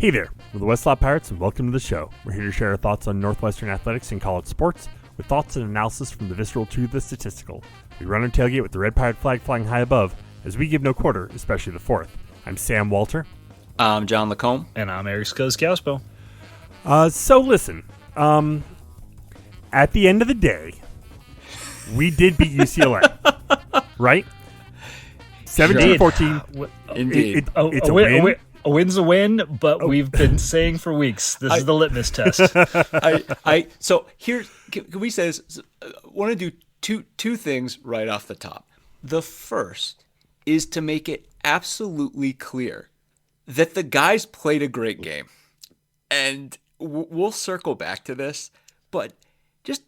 Hey there, we're the West Lot Pirates and welcome to the show. We're here to share our thoughts on Northwestern athletics and college sports with thoughts and analysis from the visceral to the statistical. We run our tailgate with the red pirate flag flying high above as we give no quarter, especially the fourth. I'm Sam Walter. I'm John Lacombe. And I'm Eric Skoskauspo. So listen, at the end of the day, we did beat UCLA, right? 17-14. Indeed. It's a win. A win's a win, but we've been saying for weeks, this is the litmus test. So here, can we say this? I want to do two things right off the top. The first is to make it absolutely clear that the guys played a great game. And we'll circle back to this, but just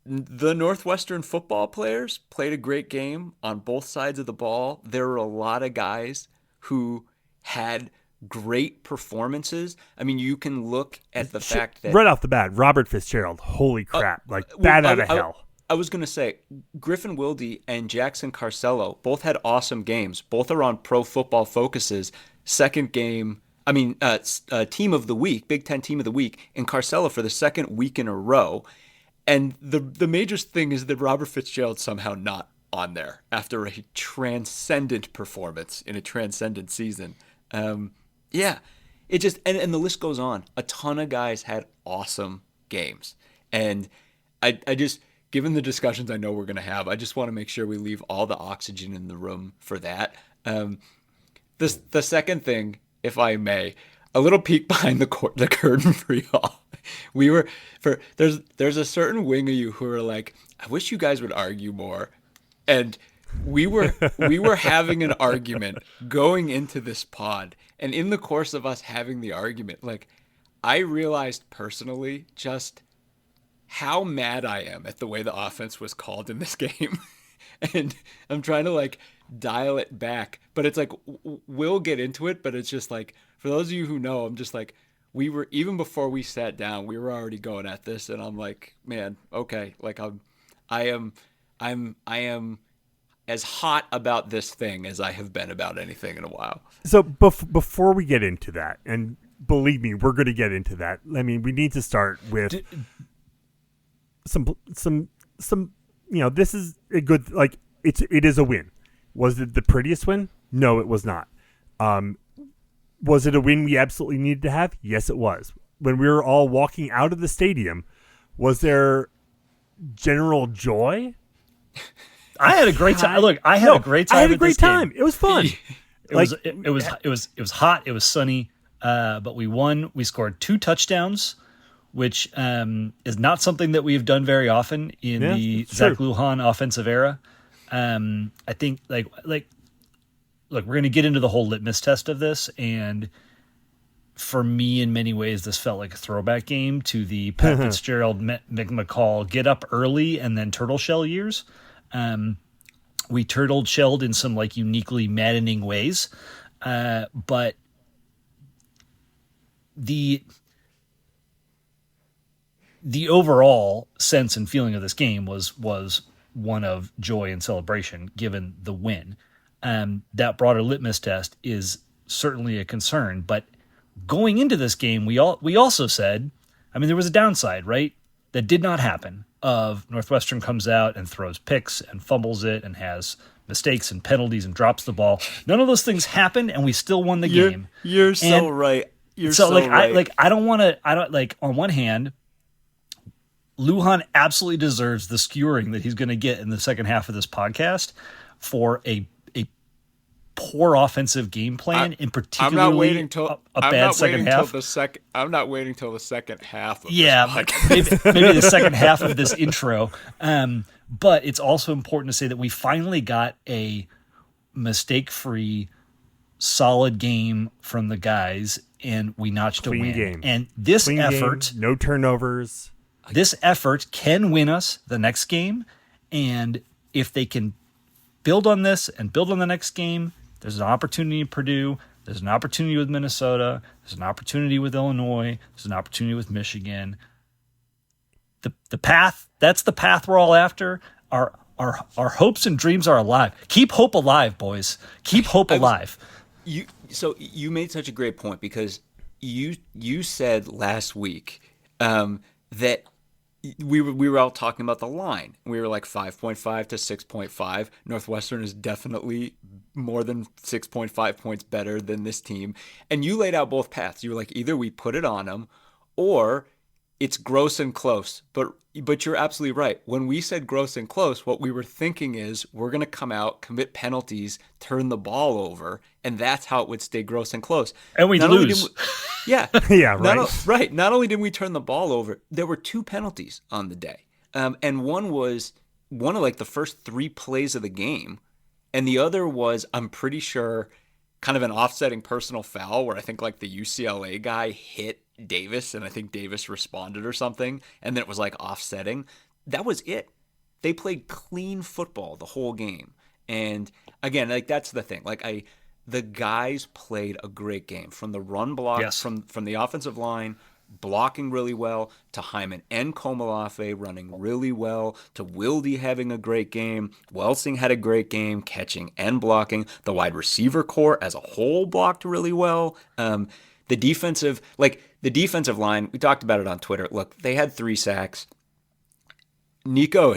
the Northwestern football players played a great game on both sides of the ball. There were a lot of guys who had great performances. I mean, you can look at the fact that right off the bat, Robert Fitzgerald, holy crap, bat out of hell. I was going to say, Griffin Wilde and Jackson Carcello both had awesome games. Both are on Pro Football Focus's second game. Team of the week, Big Ten Team of the Week, and Carcello for the second week in a row. And the major thing is that Robert Fitzgerald somehow not on there after a transcendent performance in a transcendent season. It just and the list goes on. A ton of guys had awesome games, and I just, given the discussions I know we're going to have, I just want to make sure we leave all the oxygen in the room for that. The second thing, if I may, a little peek behind the curtain for y'all. There's a certain wing of you who are like, I wish you guys would argue more, and we were having an argument going into this pod, and in the course of us having the argument, I realized personally just how mad I am at the way the offense was called in this game. And I'm trying to dial it back, but it's we'll get into it, but it's just for those of you who know, I'm just we were, even before we sat down, we were already going at this, and I'm like, man, okay, I am as hot about this thing as I have been about anything in a while. So before we get into that, and believe me, we're going to get into that. I mean, we need to start with some. This is a good, it is a win. Was it the prettiest win? No, it was not. Was it a win we absolutely needed to have? Yes, it was. When we were all walking out of the stadium, was there general joy? I had a great time. Look, I had a great time. I had a great time. It was fun. It was hot. It was sunny. But we won. We scored 2 touchdowns, which is not something that we've done very often in the Zach Lujan offensive era. I think look, we're going to get into the whole litmus test of this, and for me, in many ways, this felt like a throwback game to the Pat Fitzgerald, McCall get up early and then turtle shell years. We turtle shelled in some uniquely maddening ways, but the overall sense and feeling of this game was one of joy and celebration, given the win. That broader litmus test is certainly a concern, but going into this game, we also said, there was a downside, right? That did not happen. Of Northwestern comes out and throws picks and fumbles it and has mistakes and penalties and drops the ball. None of those things happened, and we still won the game. You're so right. Right. On one hand, Lujan absolutely deserves the skewering that he's going to get in the second half of this podcast for a poor offensive game plan, in particularly I'm not waiting till second half. I'm not waiting till the second half of this maybe the second half of this intro. But it's also important to say that we finally got a mistake-free, solid game from the guys, and we notched a win. Game. And this clean effort, game, no turnovers. This effort can win us the next game, and if they can build on this and build on the next game, there's an opportunity in Purdue, there's an opportunity with Minnesota, there's an opportunity with Illinois, there's an opportunity with Michigan. The path, that's the path we're all after. Our hopes and dreams are alive. Keep hope alive, boys. Keep hope alive. You made such a great point, because you said last week that we were all talking about the line. We were like 5.5 to 6.5. Northwestern is definitely more than 6.5 points better than this team. And you laid out both paths. You were like, either we put it on them or it's gross and close. But you're absolutely right. When we said gross and close, what we were thinking is we're going to come out, commit penalties, turn the ball over, and that's how it would stay gross and close. And we'd lose. Yeah. Yeah, right. Right. Not only did we turn the ball over, there were 2 penalties on the day. And one was one of like the first 3 plays of the game. And the other was, I'm pretty sure, kind of an offsetting personal foul where I think like the UCLA guy hit Davis and I think Davis responded or something. And then it was like offsetting. That was it. They played clean football the whole game. And again, like that's the thing. Like the guys played a great game from the run block, Yes. from the offensive line, blocking really well, to Hyman and Komalafe running really well, to Wilde having a great game. Welsing had a great game, catching and blocking. The wide receiver core as a whole blocked really well. The defensive line, we talked about it on Twitter. Look, they had 3 sacks. Nico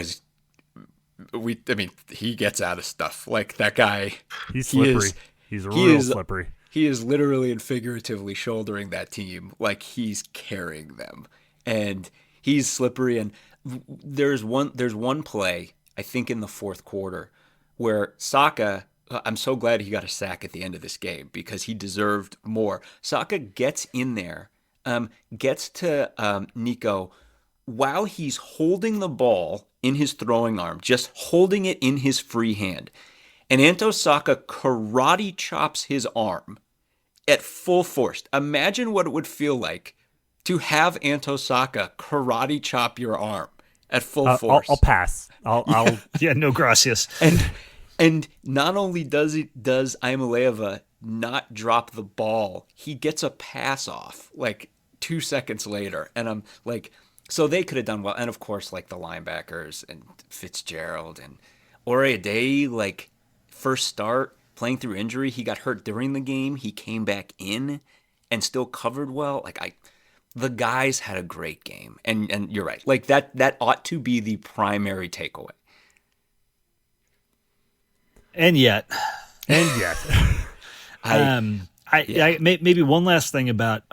he gets out of stuff. Like that guy, He's slippery. He's real slippery. He is literally and figuratively shouldering that team like he's carrying them. And he's slippery. And there's one play, I think in the 4th quarter, where Saka, I'm so glad he got a sack at the end of this game because he deserved more. Saka gets in there, gets to Nico while he's holding the ball in his throwing arm, just holding it in his free hand. And Anto Saka karate chops his arm at full force. Imagine what it would feel like to have Anto Saka karate chop your arm at full force. I'll pass. I'll Yeah, no gracias. And not only does Imaleeva not drop the ball, he gets a pass off like 2 seconds later. And I'm like, so they could have done well. And of course, like the linebackers and Fitzgerald and Oreade, like first start playing through injury. He got hurt during the game. He came back in and still covered well. The guys had a great game. And you're right. Like that ought to be the primary takeaway. And yet, maybe one last thing about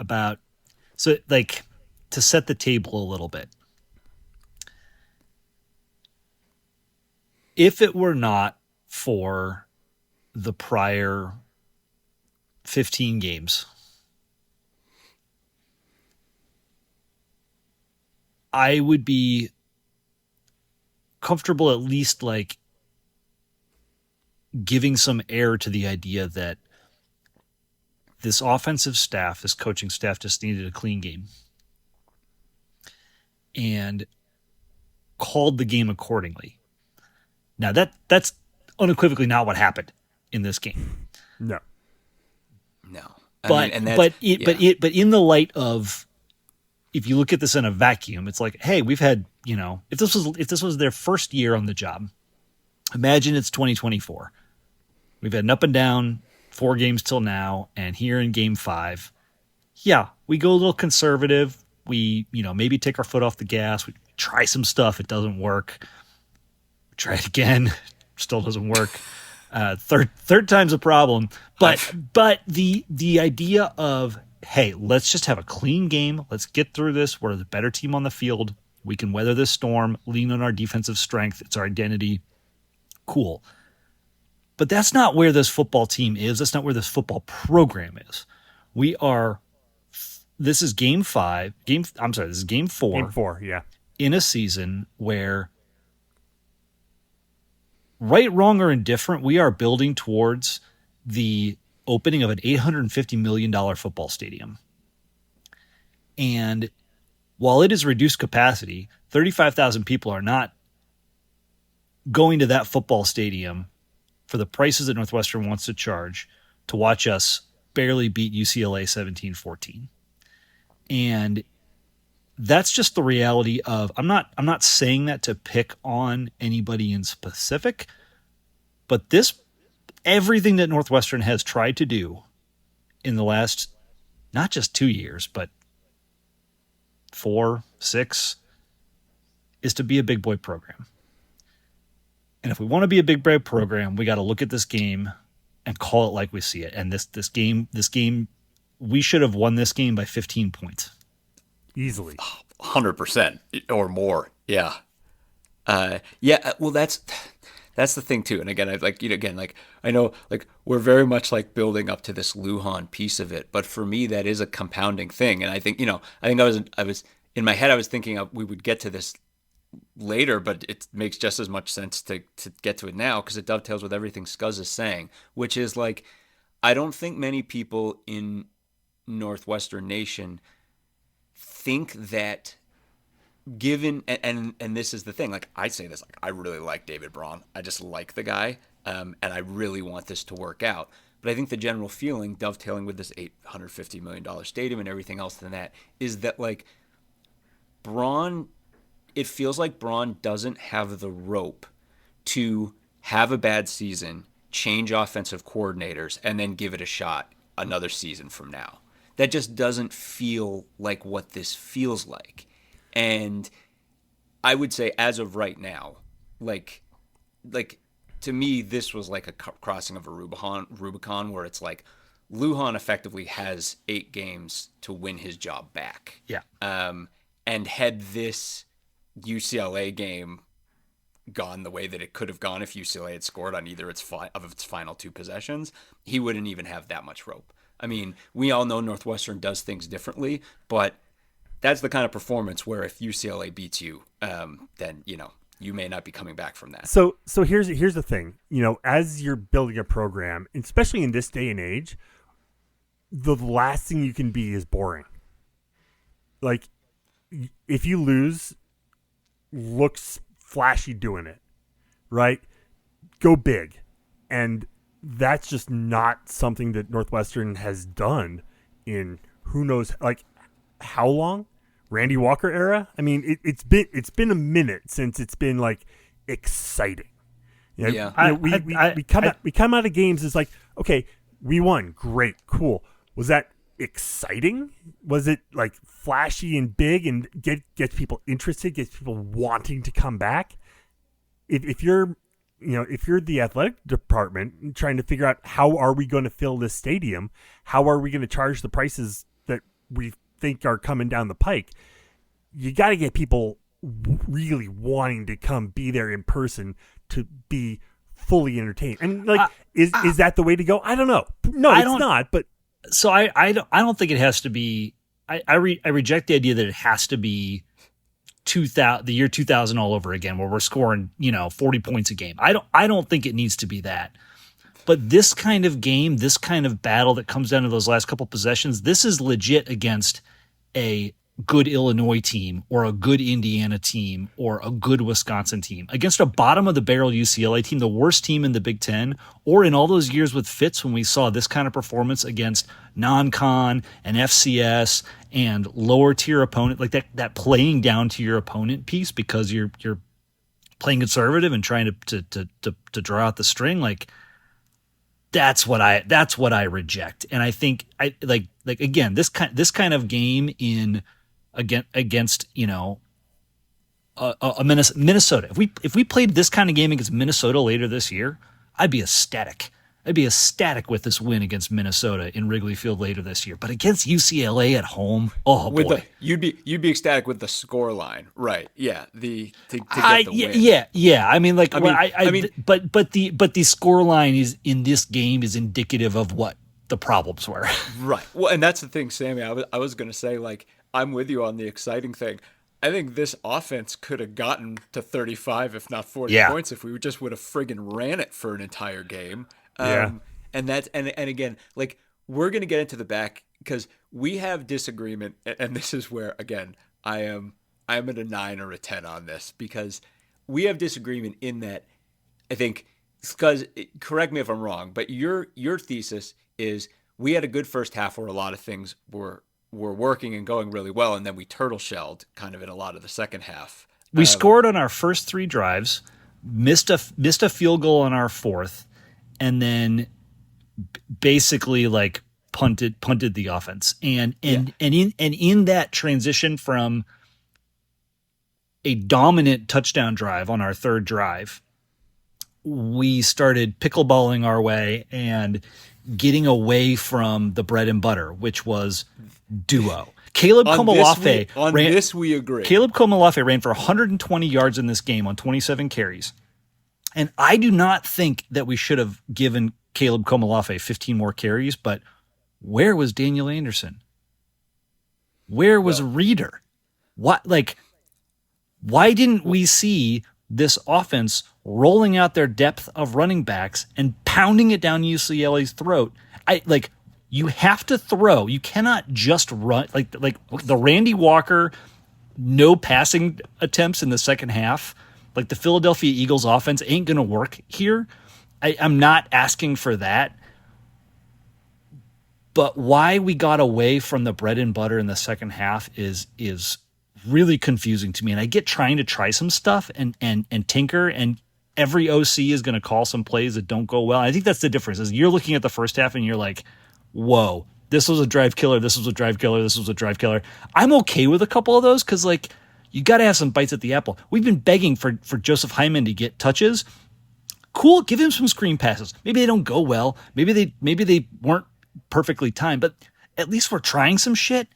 so like to set the table a little bit. If it were not for the prior 15 games, I would be comfortable at least like giving some air to the idea that this offensive staff, this coaching staff just needed a clean game and called the game accordingly. Now that's unequivocally not what happened in this game. No. But in the light of, if you look at this in a vacuum, it's like, hey, we've had, if this was their first year on the job, imagine it's 2024. We've had an up and down 4 games till now, and here in game 5, yeah, we go a little conservative. We, maybe take our foot off the gas. We try some stuff. It doesn't work. We try it again. Still doesn't work. Third time's a problem. But the idea of, hey, let's just have a clean game. Let's get through this. We're the better team on the field. We can weather this storm, lean on our defensive strength. It's our identity. Cool. But that's not where this football team is. That's not where this football program is. This is game 4. This is game 4. Game 4, yeah. In a season where, right, wrong, or indifferent, we are building towards the opening of an $850 million football stadium. And while it is reduced capacity, 35,000 people are not going to that football stadium for the prices that Northwestern wants to charge to watch us barely beat UCLA 17-14. And that's just the reality of, I'm not saying that to pick on anybody in specific, but everything that Northwestern has tried to do in the last not just 2 years, but 4, 6, is to be a big boy program. And if we want to be a big boy program, we got to look at this game and call it like we see it. And this game, we should have won this game by 15 points. Easily. 100% or more. Yeah. Yeah. Well, that's the thing too. And again, I know like we're very much like building up to this Lujan piece of it, but for me, that is a compounding thing. And I think, I was in my head, I was thinking we would get to this later, but it makes just as much sense to get to it now because it dovetails with everything Scuzz is saying, which is like, I don't think many people in Northwestern Nation think that given, and this is the thing, like I say this, like I really like David Braun. I just like the guy, and I really want this to work out. But I think the general feeling, dovetailing with this $850 million stadium and everything else than that, is that like Braun, it feels like Braun doesn't have the rope to have a bad season, change offensive coordinators, and then give it a shot another season from now. That just doesn't feel like what this feels like. And I would say as of right now, like to me, this was like a crossing of a Rubicon where it's like Lujan effectively has 8 games to win his job back. Yeah. And had this UCLA game gone the way that it could have gone if UCLA had scored on either of its final 2 possessions, he wouldn't even have that much rope. I mean, we all know Northwestern does things differently, but that's the kind of performance where if UCLA beats you, then, you may not be coming back from that. So here's the thing, as you're building a program, especially in this day and age, the last thing you can be is boring. Like, if you lose, looks flashy doing it, right? Go big. And that's just not something that Northwestern has done in who knows, like, how long? Randy Walker era? I mean, it's been a minute since it's been like exciting. Yeah. We come out of games, it's like, okay, we won, great, cool. Was that exciting? Was it like flashy and big and gets people interested, gets people wanting to come back? If you're the athletic department trying to figure out how are we going to fill this stadium, how are we going to charge the prices that we think are coming down the pike, you got to get people really wanting to come be there in person to be fully entertained. And like, is that the way to go? I don't know. No, it's not. But so I don't think it has to be. I reject the idea that it has to be the year 2000 all over again, where we're scoring 40 points a game. I don't think it needs to be that. But this kind of game, this kind of battle that comes down to those last couple possessions, this is legit against a good Illinois team or a good Indiana team or a good Wisconsin team, against a bottom of the barrel UCLA team, the worst team in the Big Ten, or in all those years with Fitz when we saw this kind of performance against non-con and FCS and lower tier opponent, like that playing down to your opponent piece because you're playing conservative and trying to draw out the string. Like, that's what I reject. And I think again, this kind of game against Minnesota. If we played this kind of game against Minnesota later this year, I'd be ecstatic. I'd be ecstatic with this win against Minnesota in Wrigley Field later this year. But against UCLA at home, oh boy, you'd be ecstatic with the score line, right? Yeah, to get the win. Yeah. I mean, but the score line is in this game is indicative of what the problems were. Right. Well, and that's the thing, Sammy. I was going to say, like, I'm with you on the exciting thing. I think this offense could have gotten to 35, if not 40 points, if we just would have friggin' ran it for an entire game. And again, like, we're going to get into the back because we have disagreement. And this is where, again, I'm at a 9 or a 10 on this because we have disagreement in that I think, because correct me if I'm wrong, but your thesis is we had a good first half where a lot of things were working and going really well. And then we turtle shelled kind of in a lot of the second half. We scored on our first 3 drives, missed a field goal on our 4th, and then basically like punted the offense. And in that transition from a dominant touchdown drive on our third drive, we started pickleballing our way and getting away from the bread and butter, which was duo. Caleb Komolafe we agree. Caleb Komolafe ran for 120 yards in this game on 27 carries. And I do not think that we should have given Caleb Komolafe 15 more carries, but where was Daniel Anderson? Where was Reeder? Why didn't we see this offense rolling out their depth of running backs and pounding it down UCLA's throat? You have to throw. You cannot just run like the Randy Walker no passing attempts in the second half. Like the Philadelphia Eagles offense ain't going to work here. I'm not asking for that. But why we got away from the bread and butter in the second half is really confusing to me. And I get trying to try some stuff and tinker, and every OC is going to call some plays that don't go well. I think that's the difference. Is you're looking at the first half and you're like, whoa, this was a drive killer. This was a drive killer. This was a drive killer. I'm okay with a couple of those because you got to have some bites at the apple. We've been begging for Joseph Hyman to get touches. Cool, give him some screen passes. Maybe they don't go well. Maybe they weren't perfectly timed, but at least we're trying some shit.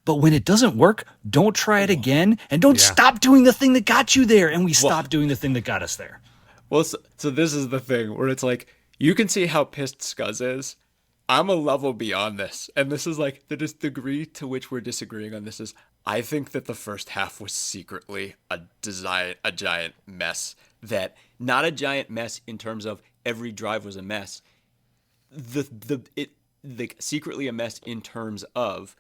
But when it doesn't work, don't try it again, and don't stop doing the thing that got you there. And we stopped doing the thing that got us there. Well, so this is the thing where it's like, you can see how pissed Scuzz is. I'm a level beyond this. And this is like the degree to which we're disagreeing on this is, I think that the first half was secretly a giant mess. That not a giant mess in terms of every drive was a mess. Secretly a mess in terms of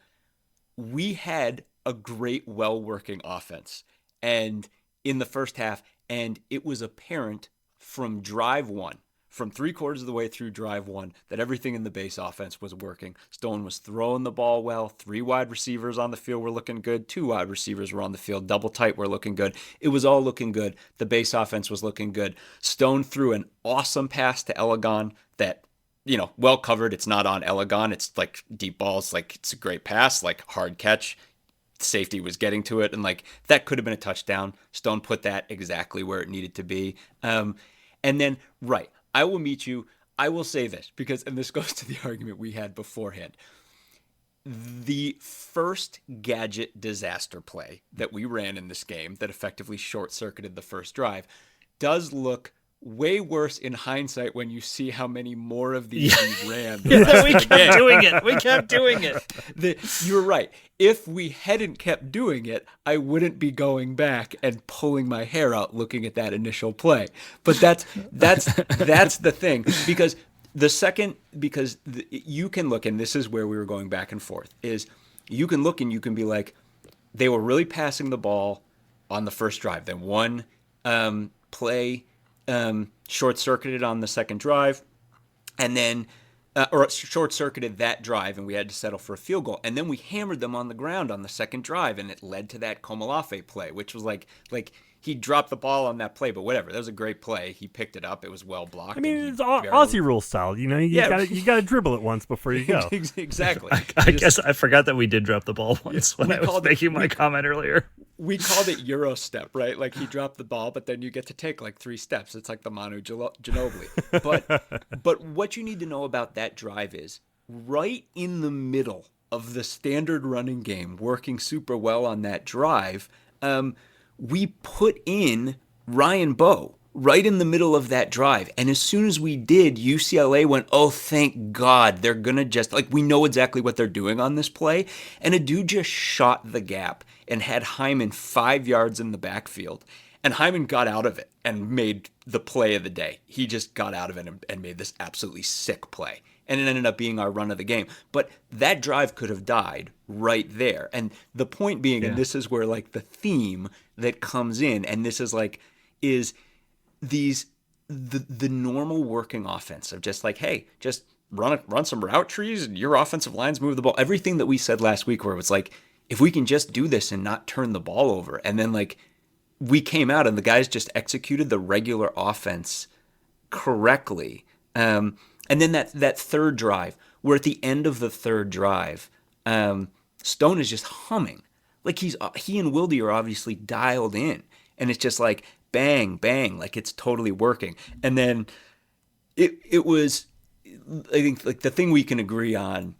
we had a great, well-working offense and in the first half, and it was apparent from drive one, from 3/4 of the way through drive one, that everything in the base offense was working. Stone was throwing the ball well. 3 wide receivers on the field were looking good. 2 wide receivers were on the field. Double tight were looking good. It was all looking good. The base offense was looking good. Stone threw an awesome pass to Elegon that, well covered. It's not on Elegon. It's like deep balls. Like, it's a great pass, like hard catch. Safety was getting to it, and that could have been a touchdown. Stone put that exactly where it needed to be. And then, right, I will meet you. I will say this because, and this goes to the argument we had beforehand. The first gadget disaster play that we ran in this game that effectively short-circuited the first drive does look way worse in hindsight when you see how many more of these we ran. We kept doing it. We kept doing it. You're right. If we hadn't kept doing it, I wouldn't be going back and pulling my hair out looking at that initial play. But that's the thing, because you can look, and this is where we were going back and forth, is you can look and you can be like, they were really passing the ball on the first drive. Then one play short-circuited on the second drive, and then or short-circuited that drive, and we had to settle for a field goal. And then we hammered them on the ground on the second drive, and it led to that Komolafe play, which was like he dropped the ball on that play, but whatever. That was a great play. He picked it up. It was well blocked. I mean, it's Aussie rule style. You got to dribble it once before you go. Exactly. I guess I forgot that we did drop the ball once when I was making my comment earlier. We called it Euro step, right? Like he dropped the ball, but then you get to take 3 steps. It's like the Manu Ginobili. But what you need to know about that drive is right in the middle of the standard running game, working super well on that drive, we put in Ryan Bowe right in the middle of that drive. And as soon as we did, UCLA went, oh, thank God. They're going to just, we know exactly what they're doing on this play. And a dude just shot the gap and had Hyman 5 yards in the backfield. And Hyman got out of it and made the play of the day. He just got out of it and made this absolutely sick play. And it ended up being our run of the game. But that drive could have died right there. And the point being, and this is where the theme that comes in, and this is the normal working offense of just hey, just run some route trees and your offensive lines move the ball. Everything that we said last week where it was if we can just do this and not turn the ball over. And then we came out and the guys just executed the regular offense correctly. And then that third drive, we're at the end of the third drive. Stone is just humming. Like he and Wilde are obviously dialed in. And it's just like bang, bang, like it's totally working. And then it was, I think, like the thing we can agree on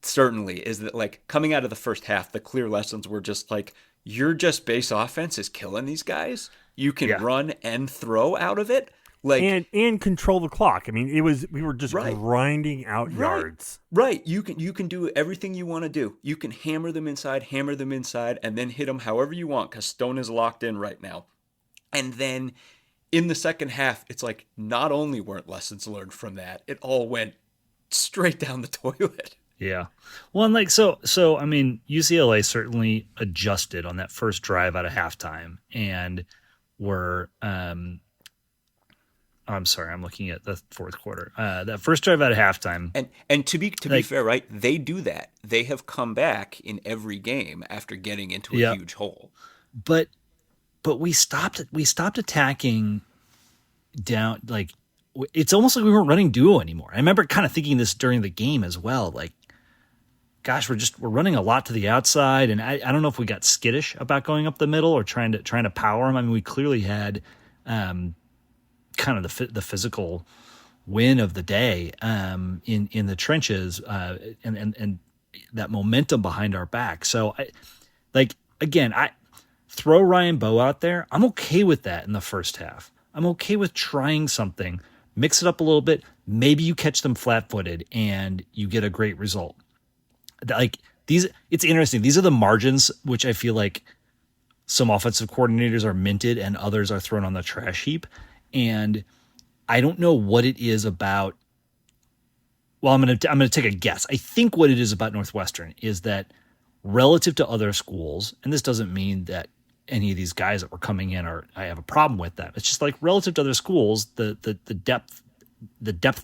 certainly is that, like, coming out of the first half, the clear lessons were just like, your just base offense is killing these guys. You can run and throw out of it. Like, and control the clock. I mean, we were just grinding out yards. Right. You can do everything you want to do. You can hammer them inside, and then hit them however you want because Stone is locked in right now. And then in the second half, it's like not only weren't lessons learned from that, it all went straight down the toilet. Yeah. Well, and like, so, I mean, UCLA certainly adjusted on that first drive out of halftime and were, I'm sorry, I'm looking at the fourth quarter. That first drive out of halftime. And to be fair, right, they do that. They have come back in every game after getting into a huge hole. But we stopped attacking down, like, it's almost like we weren't running duo anymore. I remember kind of thinking this during the game as well. Like, gosh, we're running a lot to the outside, and I don't know if we got skittish about going up the middle or trying to power them. I mean, we clearly had kind of the physical win of the day in the trenches and that momentum behind our back. So I throw Ryan Bowe out there. I'm okay with that in the first half. I'm okay with trying something, mix it up a little bit. Maybe you catch them flat-footed and you get a great result. Like these, it's interesting. These are the margins which I feel like some offensive coordinators are minted and others are thrown on the trash heap. And I don't know what it is about. Well, I'm going to take a guess. I think what it is about Northwestern is that relative to other schools, and this doesn't mean that any of these guys that were coming in I have a problem with them. It's just like relative to other schools, the depth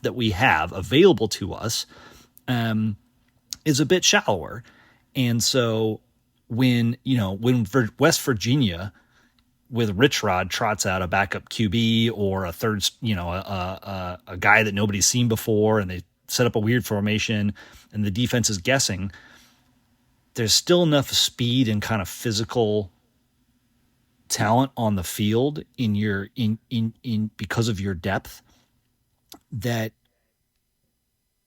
that we have available to us is a bit shallower. And so when West Virginia with Rich Rod trots out a backup QB or a third, a guy that nobody's seen before, and they set up a weird formation and the defense is guessing, there's still enough speed and kind of physical talent on the field in because of your depth that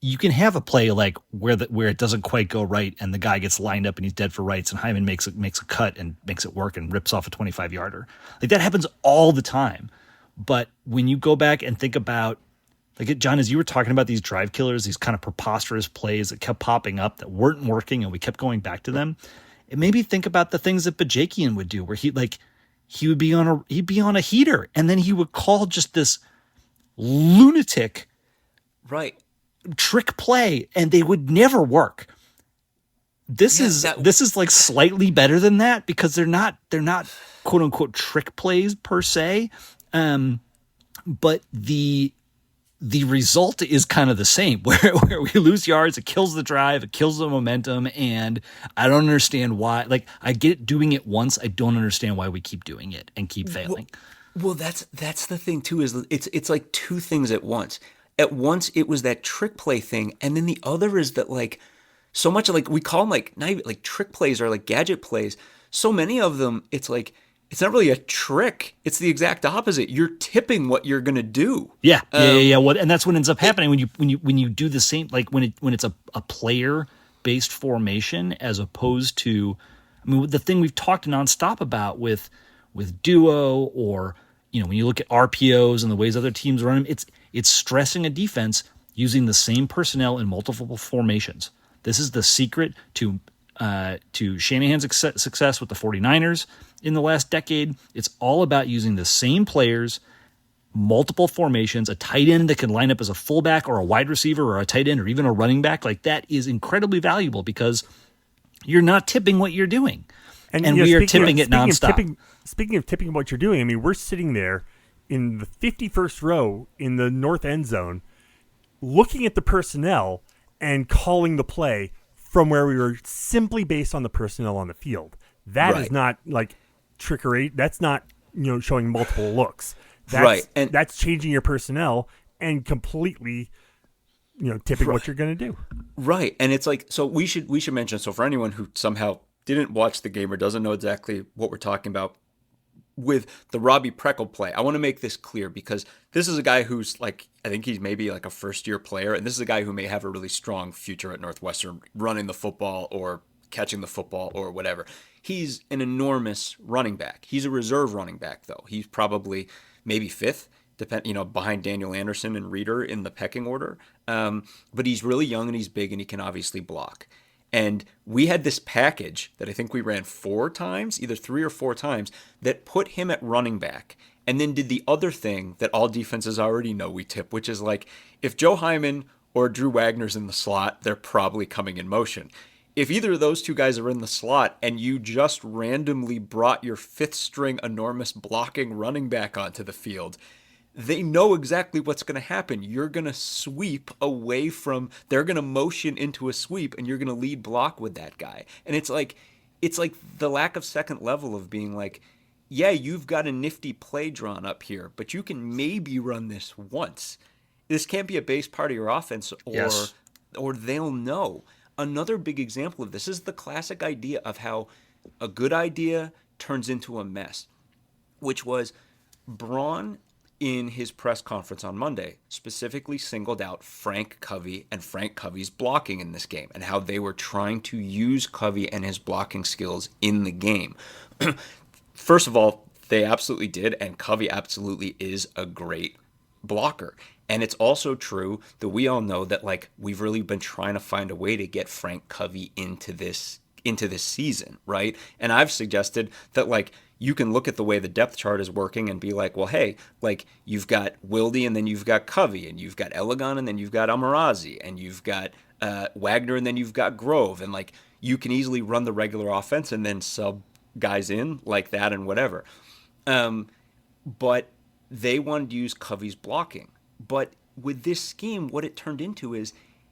you can have a play like where it doesn't quite go right and the guy gets lined up and he's dead for rights and Hyman makes a cut and makes it work and rips off a 25-yarder. Like that happens all the time. But when you go back and think about, like, John, as you were talking about these drive killers, these kind of preposterous plays that kept popping up that weren't working and we kept going back to them, it made me think about the things that Bajakian would do where he'd be on a heater and then he would call just this lunatic trick play and they would never work. This is like slightly better than that because they're not quote unquote trick plays per se. But the result is kind of the same where we lose yards, it kills the drive, it kills the momentum. And I don't understand why. Like, I get it doing it once. I don't understand why we keep doing it and keep failing. Well, that's the thing too, is it's like two things at once. At once it was that trick play thing. And then the other is that, like, so much, like, we call them like not even like trick plays or like gadget plays. So many of them, it's like, it's not really a trick. It's the exact opposite. You're tipping what you're gonna do. Yeah. Well, and that's what ends up happening when you do the same. Like when it's a player based formation as opposed to, I mean, the thing we've talked nonstop about with duo or when you look at RPOs and the ways other teams run them, it's stressing a defense using the same personnel in multiple formations. This is the secret to Shanahan's success with the 49ers in the last decade. It's all about using the same players, multiple formations, a tight end that can line up as a fullback or a wide receiver or a tight end or even a running back. Like, that is incredibly valuable because you're not tipping what you're doing. And we are tipping it nonstop. Speaking of tipping what you're doing, I mean, we're sitting there in the 51st row in the north end zone looking at the personnel and calling the play from where we were simply based on the personnel on the field. That is not like trickery. That's not, showing multiple looks. That's, and that's changing your personnel and completely tipping what you're going to do. Right. And it's like, so we should mention, so for anyone who somehow didn't watch the game or doesn't know exactly what we're talking about with the Robbie Preckle play, I want to make this clear because this is a guy who's like, I think he's maybe like a first-year player, and this is a guy who may have a really strong future at Northwestern running the football or catching the football or whatever. He's an enormous running back. He's a reserve running back, though. He's probably maybe fifth, behind Daniel Anderson and Reeder in the pecking order. But he's really young and he's big and he can obviously block. And we had this package that I think we ran 4 times, either 3 or 4 times, that put him at running back and then did the other thing that all defenses already know we tip, which is like if Joe Hyman or Drew Wagner's in the slot, they're probably coming in motion. If either of those 2 guys are in the slot and you just randomly brought your 5th string enormous blocking running back onto the field, they know exactly what's going to happen. You're going to sweep away from, they're going to motion into a sweep and you're going to lead block with that guy. And it's like the lack of second level of being like, yeah, you've got a nifty play drawn up here, but you can maybe run this once. This can't be a base part of your offense or they'll know. Another big example of this is the classic idea of how a good idea turns into a mess, which was Braun in his press conference on Monday specifically singled out Frank Covey and Frank Covey's blocking in this game and how they were trying to use Covey and his blocking skills in the game. First of all, they absolutely did, and Covey absolutely is a great blocker. And it's also true that we all know that like we've really been trying to find a way to get Frank Covey into this season, right? And I've suggested that like you can look at the way the depth chart is working and be like, well, hey, like you've got Wilde and then you've got Covey and you've got Elegon and then you've got Amarazi and you've got Wagner and then you've got Grove, and like you can easily run the regular offense and then sub guys in like that and whatever. But they wanted to use Covey's blocking. But with this scheme, what it turned into is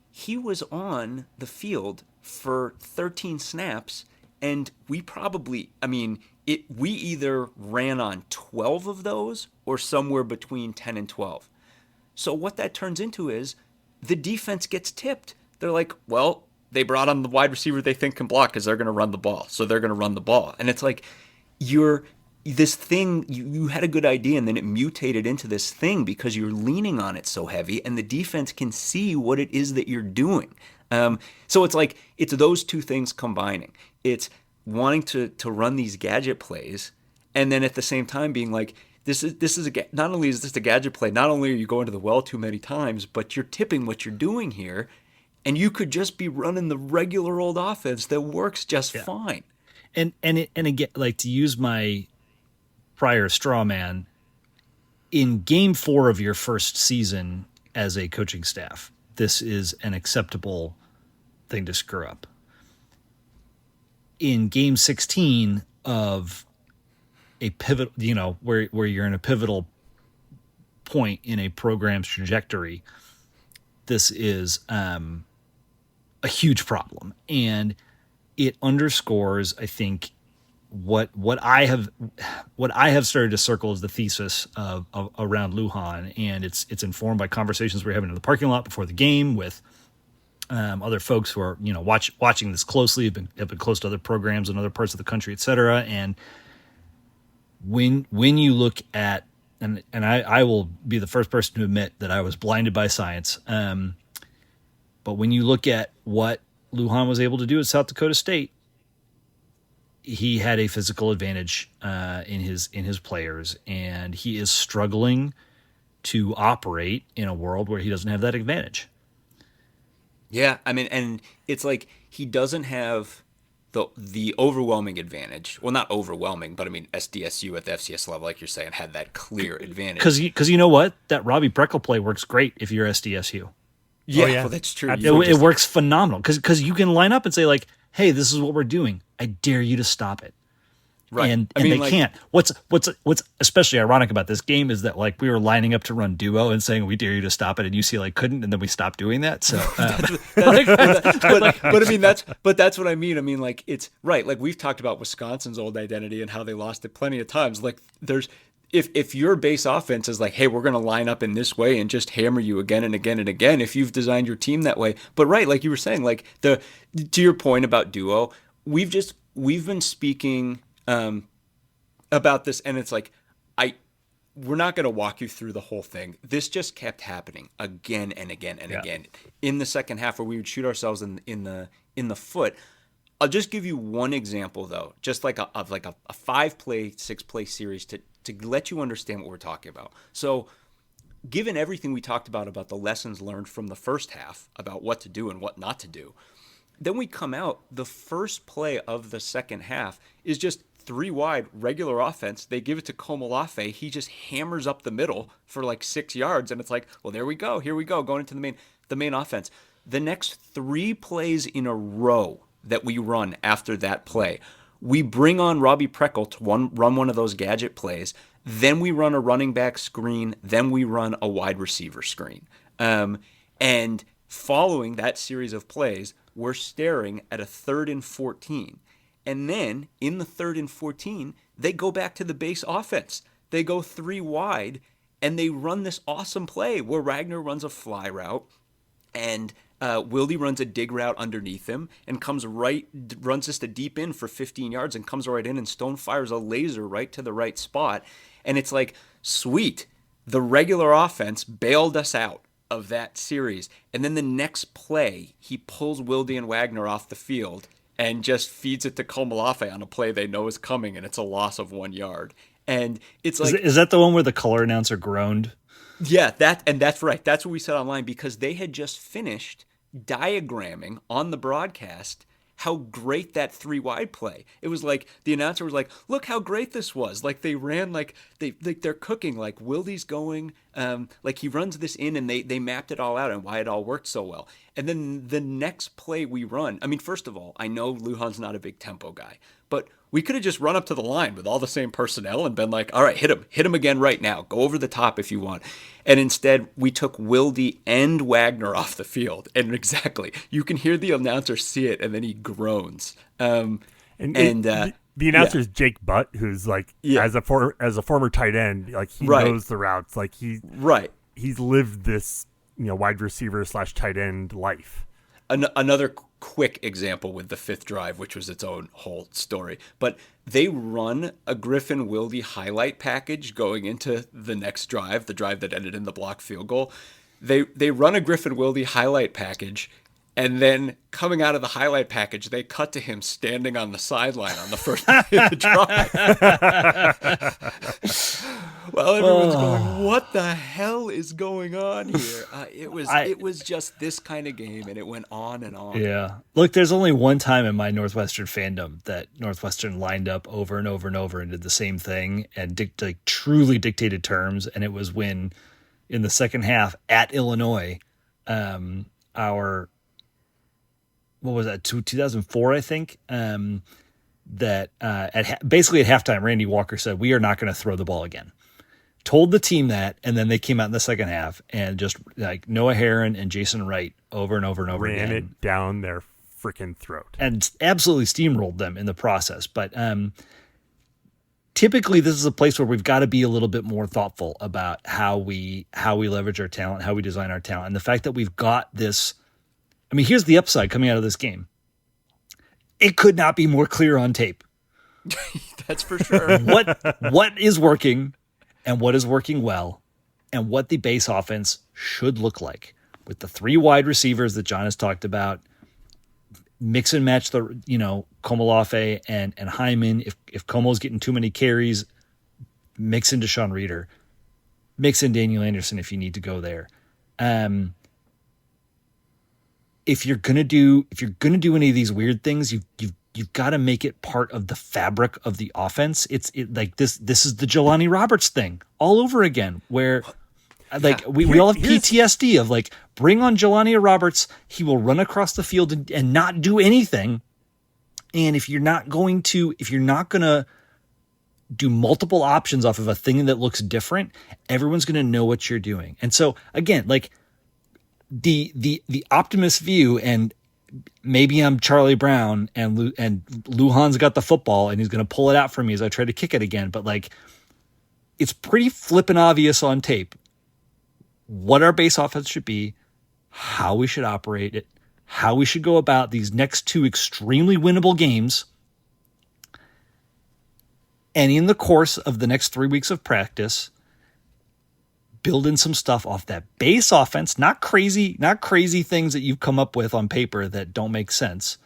he was on the field for 13 snaps, and we either ran on 12 of those or somewhere between 10 and 12. So what that turns into is the defense gets tipped. They're like, well, they brought on the wide receiver they think can block because they're going to run the ball. So they're going to run the ball. And it's like this thing, you had a good idea and then it mutated into this thing because you're leaning on it so heavy and the defense can see what it is that you're doing. So it's like, it's those 2 things combining. It's wanting to run these gadget plays and then at the same time being like, not only is this a gadget play, not only are you going to the well too many times, but you're tipping what you're doing here. And you could just be running the regular old offense that works just fine. And again, like to use my prior straw man, in game 4 of your first season as a coaching staff, this is an acceptable thing to screw up. In game 16 of a pivot, where you're in a pivotal point in a program's trajectory, this is a huge problem. And it underscores, I think, what I have started to circle as the thesis of around Lujan, and it's informed by conversations we're having in the parking lot before the game with other folks who are watching this closely, have been close to other programs in other parts of the country, et cetera. And when you look at and I will be the first person to admit that I was blinded by science, but when you look at what Lujan was able to do at South Dakota State, he had a physical advantage in his players, and he is struggling to operate in a world where he doesn't have that advantage. Yeah, I mean, and it's like he doesn't have the overwhelming advantage. Well, not overwhelming, but I mean, SDSU at the FCS level, like you're saying, had that clear advantage. Because you know what? That Robbie Preckle play works great if you're SDSU. Yeah, well, that's true. It works phenomenal because you can line up and say like, "Hey, this is what we're doing. I dare you to stop it." Right. And they can't. What's especially ironic about this game is that like we were lining up to run duo and saying we dare you to stop it, and UCLA couldn't, and then we stopped doing that. So, that's what I mean. I mean, like it's right. Like we've talked about Wisconsin's old identity and how they lost it plenty of times. Like if your base offense is like, hey, we're going to line up in this way and just hammer you again and again and again, if you've designed your team that way. But right, like you were saying, like to your point about duo, we've been speaking about this, and it's like, we're not going to walk you through the whole thing. This just kept happening again and again and again in the second half, where we would shoot ourselves in the foot. I'll just give you one example though, just like a 5-play, 6-play series to let you understand what we're talking about. So, given everything we talked about the lessons learned from the first half about what to do and what not to do, then we come out, the first play of the second half is just 3 wide regular offense. They give it to Komolafe. He just hammers up the middle for like 6 yards, and it's like, well, there we go. Here we go, going into the main offense. The next 3 plays in a row that we run after that play, we bring on Robbie Preckle to run one of those gadget plays. Then we run a running back screen. Then we run a wide receiver screen. And following that series of plays, we're staring at a 3rd and 14. And then in the 3rd and 14, they go back to the base offense. They go 3 wide, and they run this awesome play where Wagner runs a fly route, and Wildy runs a dig route underneath him and runs just a deep in for 15 yards and comes right in, and Stone fires a laser right to the right spot. And it's like, sweet, the regular offense bailed us out of that series. And then the next play, he pulls Wildy and Wagner off the field and just feeds it to Komolafe on a play they know is coming, and it's a loss of 1 yard. And it's like, is that the one where the color announcer groaned? Yeah, that's right. That's what we said online, because they had just finished diagramming on the broadcast how great that 3 wide play. It was like the announcer was like, "Look how great this was!" Like they ran like they're cooking. Like Wildy's going, like he runs this in, and they mapped it all out and why it all worked so well. And then the next play we run. I mean, first of all, I know Lujan's not a big tempo guy, but we could have just run up to the line with all the same personnel and been like, all right, hit him again right now. Go over the top if you want. And instead, we took Wildy and Wagner off the field. And exactly, you can hear the announcer see it, and then he groans. The announcer is Jake Butt, who's like, as a former tight end, like he knows the routes. Like he's lived this, wide receiver / tight end life. Another quick example with the 5th drive, which was its own whole story, but they run a Griffin Wildy highlight package going into the next drive, the drive that ended in the blocked field goal. They run a Griffin Wildy highlight package, and then coming out of the highlight package, they cut to him standing on the sideline on the first play of the drive. Well, everyone's going, what the hell is going on here? It was just this kind of game, and it went on and on. Yeah. Look, there's only one time in my Northwestern fandom that Northwestern lined up over and over and over and did the same thing and truly dictated terms, and it was when, in the second half at Illinois, what was that, 2004, I think, that basically at halftime, Randy Walker said, "We are not going to throw the ball again." Told the team that, and then they came out in the second half and just like Noah Herron and Jason Wright over and over and over again. Ran it down their freaking throat. And absolutely steamrolled them in the process. But typically this is a place where we've got to be a little bit more thoughtful about how we leverage our talent, how we design our talent. And the fact that we've got this, I mean, here's the upside coming out of this game. It could not be more clear on tape. That's for sure. What is working and what is working well, and what the base offense should look like, with the 3 wide receivers that John has talked about. Mix and match the, Komolafe and Hyman. If Como's getting too many carries, mix in Deshaun Reeder. Mix in Daniel Anderson if you need to go there. If you're gonna do any of these weird things, you've got to make it part of the fabric of the offense. It's like this is the Jelani Roberts thing all over again, where we all have PTSD of like, bring on Jelani Roberts. He will run across the field and not do anything. And if you're not going to do multiple options off of a thing that looks different, everyone's going to know what you're doing. And so again, like the optimist view, and maybe I'm Charlie Brown and Lujan's got the football and he's going to pull it out for me as I try to kick it again. But like, it's pretty flippin' obvious on tape what our base offense should be, how we should operate it, how we should go about these next 2 extremely winnable games. And in the course of the next 3 weeks of practice, build in some stuff off that base offense, not crazy things that you've come up with on paper that don't make sense,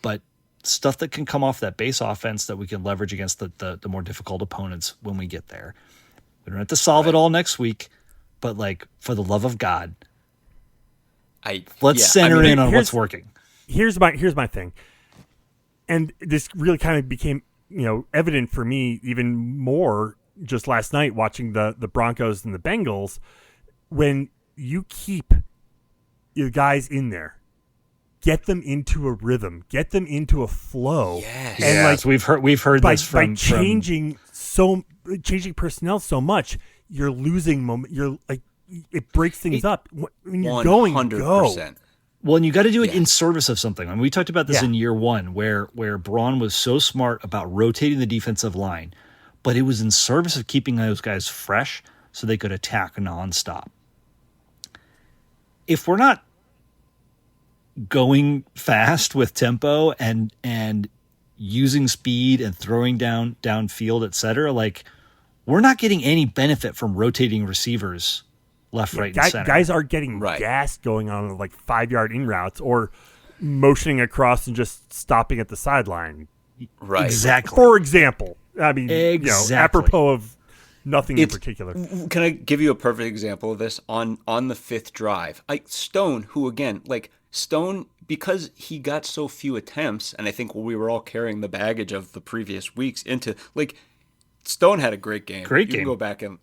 but stuff that can come off that base offense that we can leverage against the more difficult opponents when we get there. We don't have to solve it all next week, but like, for the love of God, let's center in on what's working. Here's my thing. And this really kind of became, evident for me even more just last night watching the Broncos and the Bengals. When you keep your guys in there, get them into a rhythm, get them into a flow. Yes. And yes, we've heard this by changing personnel so much, you're losing moment. You're like, it breaks things up. When you're 100%. Going, go. Well, and you got to do it in service of something. I mean, we talked about this in year one, where Braun was so smart about rotating the defensive line, but it was in service of keeping those guys fresh so they could attack nonstop. If we're not going fast with tempo and using speed and throwing downfield, et cetera, like, we're not getting any benefit from rotating receivers left, right, and center. Guys are getting gas going on like 5-yard in routes or motioning across and just stopping at the sideline. Right. Exactly. For example, I mean, apropos of nothing in particular. Can I give you a perfect example of this? On the 5th drive, Stone, who again, Stone, because he got so few attempts, and I think we were all carrying the baggage of the previous weeks into, Stone had a great game. You can go back and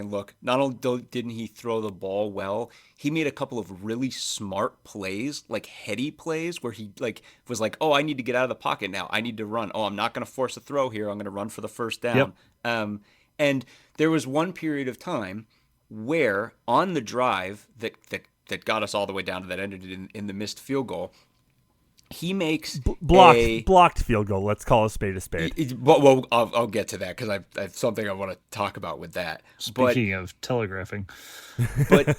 look. Not only didn't he throw the ball well, he made a couple of really smart plays, heady plays, where he was like, "Oh, I need to get out of the pocket now. I need to run. Oh, I'm not going to force a throw here. I'm going to run for the first down." Yep. And there was one period of time where on the drive that got us all the way down to that ended in the missed field goal, he makes blocked field goal. Let's call a spade a spade. Well, I'll get to that because I have something I want to talk about with that. Speaking of telegraphing, but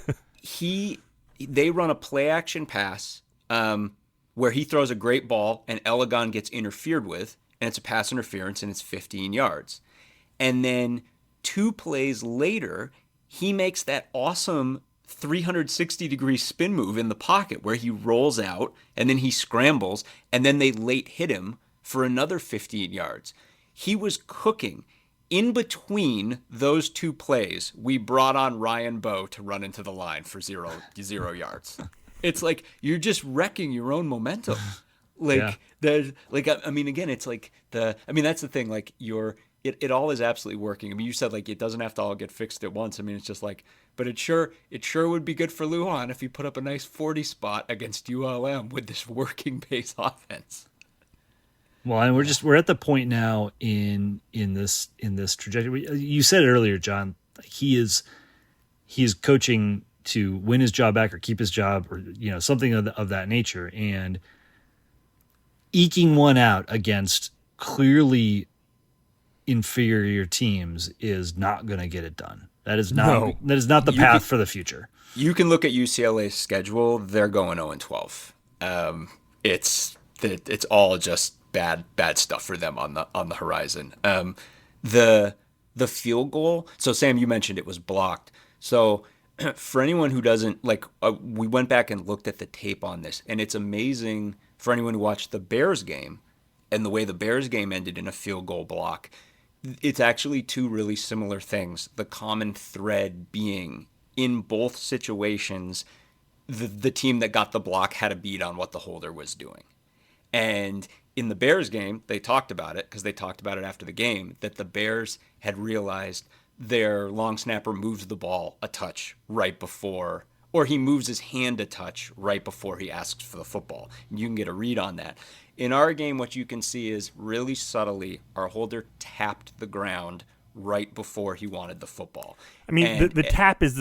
they run a play action pass where he throws a great ball and Elegon gets interfered with, and it's a pass interference and it's 15 yards. And then 2 plays later, he makes that awesome 360-degree spin move in the pocket where he rolls out and then he scrambles and then they late hit him for another 15 yards. He was cooking. In between those 2 plays, we brought on Ryan Bowe to run into the line for zero yards. It's like you're just wrecking your own momentum. Again, it's that's the thing. It all is absolutely working. I mean, you said it doesn't have to all get fixed at once. I mean, it's just but it sure would be good for Lujan if he put up a nice 40 spot against ULM with this working base offense. Well, and we're at the point now in this trajectory. You said it earlier, John. He is coaching to win his job back or keep his job, or something of that nature, and eking one out against clearly inferior teams is not going to get it done. That is not the path for the future. You can look at UCLA's schedule; they're going 0-12. It's all just bad stuff for them on the horizon. The field goal. So Sam, you mentioned it was blocked. So for anyone who doesn't we went back and looked at the tape on this, and it's amazing for anyone who watched the Bears game and the way the Bears game ended in a field goal block. It's actually 2 really similar things. The common thread being, in both situations, the team that got the block had a beat on what the holder was doing. And in the Bears game, they talked about it, because they talked about it after the game, that the Bears had realized their long snapper moves the ball a touch right before, or he moves his hand a touch right before he asks for the football. And you can get a read on that. In our game, what you can see is really subtly, our holder tapped the ground right before he wanted the football. I mean, the tap is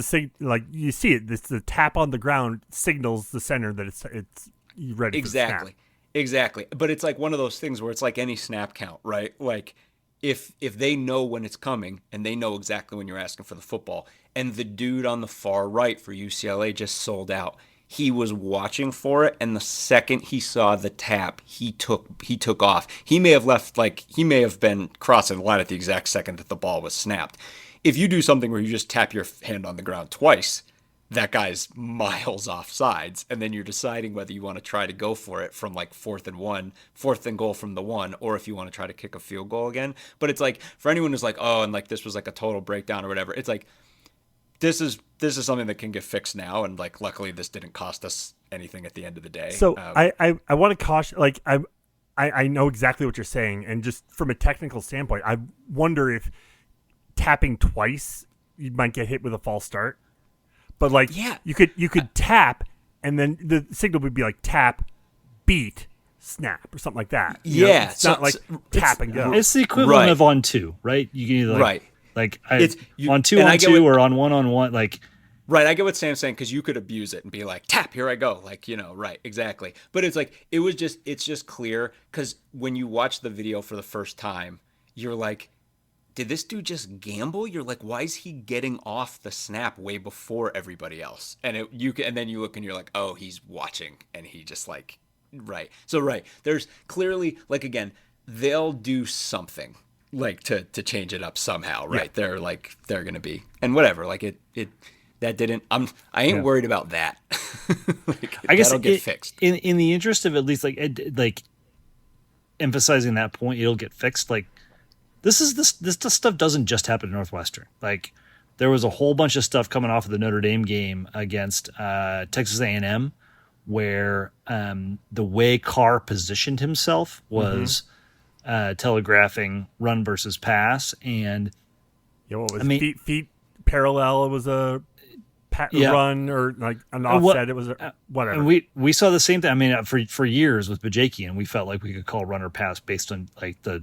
you see it. The tap on the ground signals the center that it's ready. Exactly. For the snap. Exactly. But it's one of those things where it's like any snap count, right? if they know when it's coming and they know exactly when you're asking for the football, and the dude on the far right for UCLA just sold out. He was watching for it, and the second he saw the tap, he took off. He may have been crossing the line at the exact second that the ball was snapped. If you do something where you just tap your hand on the ground twice, that guy's miles off sides, and then you're deciding whether you want to try to go for it from like 4th and goal from the 1, or if you want to try to kick a field goal again. But it's like, for anyone who's like, oh, and like this was like a total breakdown or whatever, it's like, this is something that can get fixed now, and like luckily this didn't cost us anything at the end of the day. So I want to caution, like I know exactly what you're saying, and just from a technical standpoint, I wonder if tapping twice you might get hit with a false start. But like, you could tap, and then the signal would be like tap, beat, snap, or something like that. You know, it's not like tap and go. It's the equivalent of on 2, right? You can either on 2 or on 1 like. Right, I get what Sam's saying, because you could abuse it and be like, tap, here I go. Like, right, exactly. But it's like, it's just clear, because when you watch the video for the first time, you're like, did this dude just gamble? You're like, why is he getting off the snap way before everybody else? And then you look and you're like, oh, he's watching, and he just like, right. So right, there's clearly, like, again, they'll do something like to change it up somehow, right? Yeah. They're gonna be, and whatever, like it that didn't. I ain't worried about that. Like, I guess that'll get fixed. In the interest of at least like emphasizing that point, it'll get fixed. Like, this stuff doesn't just happen at Northwestern. Like, there was a whole bunch of stuff coming off of the Notre Dame game against Texas A&M, where the way Carr positioned himself was telegraphing run versus pass, and what was feet parallel? It was a run, or like an offset. It was whatever. And we saw the same thing. I mean, for years with Bajakian, we felt like we could call run or pass based on like the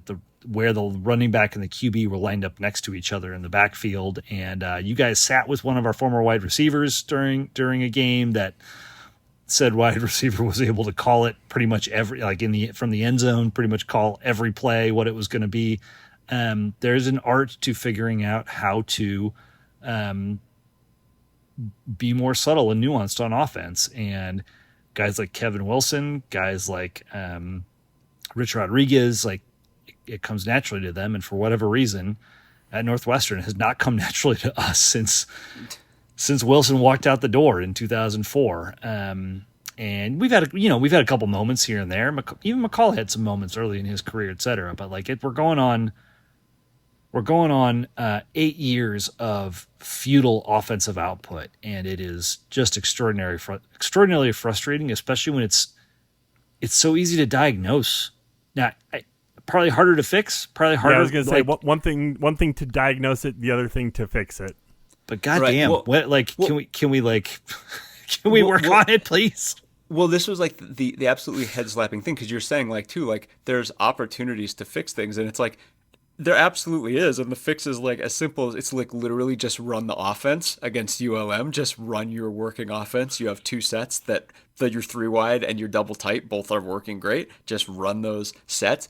where the running back and the QB were lined up next to each other in the backfield. And you guys sat with one of our former wide receivers during a game that said wide receiver was able to call it pretty much from the end zone, pretty much call every play what it was going to be. There's an art to figuring out how to be more subtle and nuanced on offense. And guys like Kevin Wilson, guys like Rich Rodriguez, like, it comes naturally to them. And for whatever reason, at Northwestern, it has not come naturally to us since Wilson walked out the door in 2004. And we've had a couple moments here and there. Even McCall had some moments early in his career, et cetera. But like, we're going on 8 years of futile offensive output, and it is just extraordinarily frustrating, especially when it's so easy to diagnose. Now, probably harder to fix. Probably harder. Yeah, I was going to say one thing to diagnose it, the other thing to fix it. But goddamn, can we work on it, please? Well, this was like the absolutely head slapping thing, because you're saying like too, like, there's opportunities to fix things, and it's like, there absolutely is, and the fix is like as simple as it's like literally just run the offense against ULM. Just run your working offense. You have 2 sets that your 3 wide and your double tight both are working great. Just run those sets.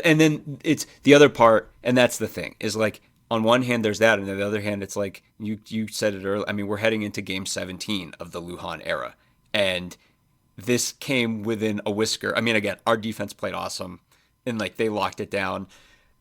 And then it's the other part, and that's the thing, is like, on one hand there's that, and on the other hand it's like you said it earlier. I mean, we're heading into game 17 of the Lujan era, and this came within a whisker. I mean, again, our defense played awesome, and like, they locked it down.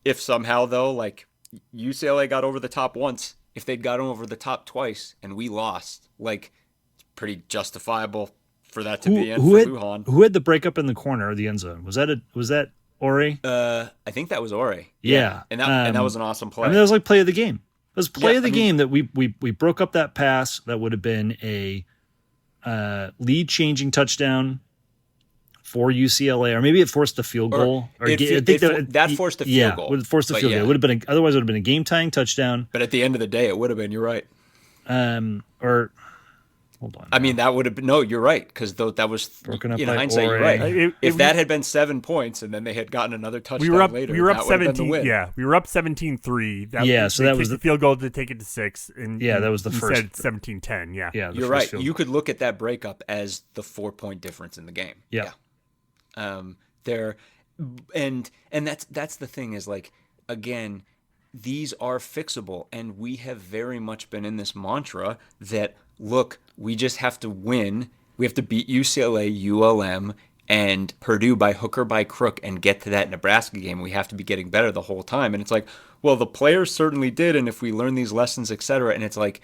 If somehow, though, like, UCLA got over the top once, if they'd gotten over the top twice and we lost, like, it's pretty justifiable for that to be in for Lujan. Who had the breakup in the corner of the end zone? Was that Ori? I think that was Ori. Yeah. And that was an awesome play. I mean, that was like play of the game. It was play of the game that we broke up that pass that would have been a lead-changing touchdown for UCLA, or maybe it forced the field goal. That forced the field goal. Would have forced the field goal. It would have been otherwise it would have been a game-tying touchdown. But at the end of the day, it would have been. You're right. Hold on. I mean, that would have been, no, you're right, because that was broken up in by hindsight. Ori. You're right. If that had been 7 points and then they had gotten another touchdown later, we were up that would have been 17. the win. Yeah, we were up 17-3. So that was the field goal to take it to 6. And that was the first. Said 17-10. Yeah, You're right. You could look at that breakup as the 4-point difference in the game. Yeah. And that's the thing, is like, again, these are fixable. And we have very much been in this mantra that, look, we just have to win. We have to beat UCLA, ULM, and Purdue by hook or by crook and get to that Nebraska game. We have to be getting better the whole time. And it's like, well, the players certainly did. And if we learn these lessons, et cetera, and it's like,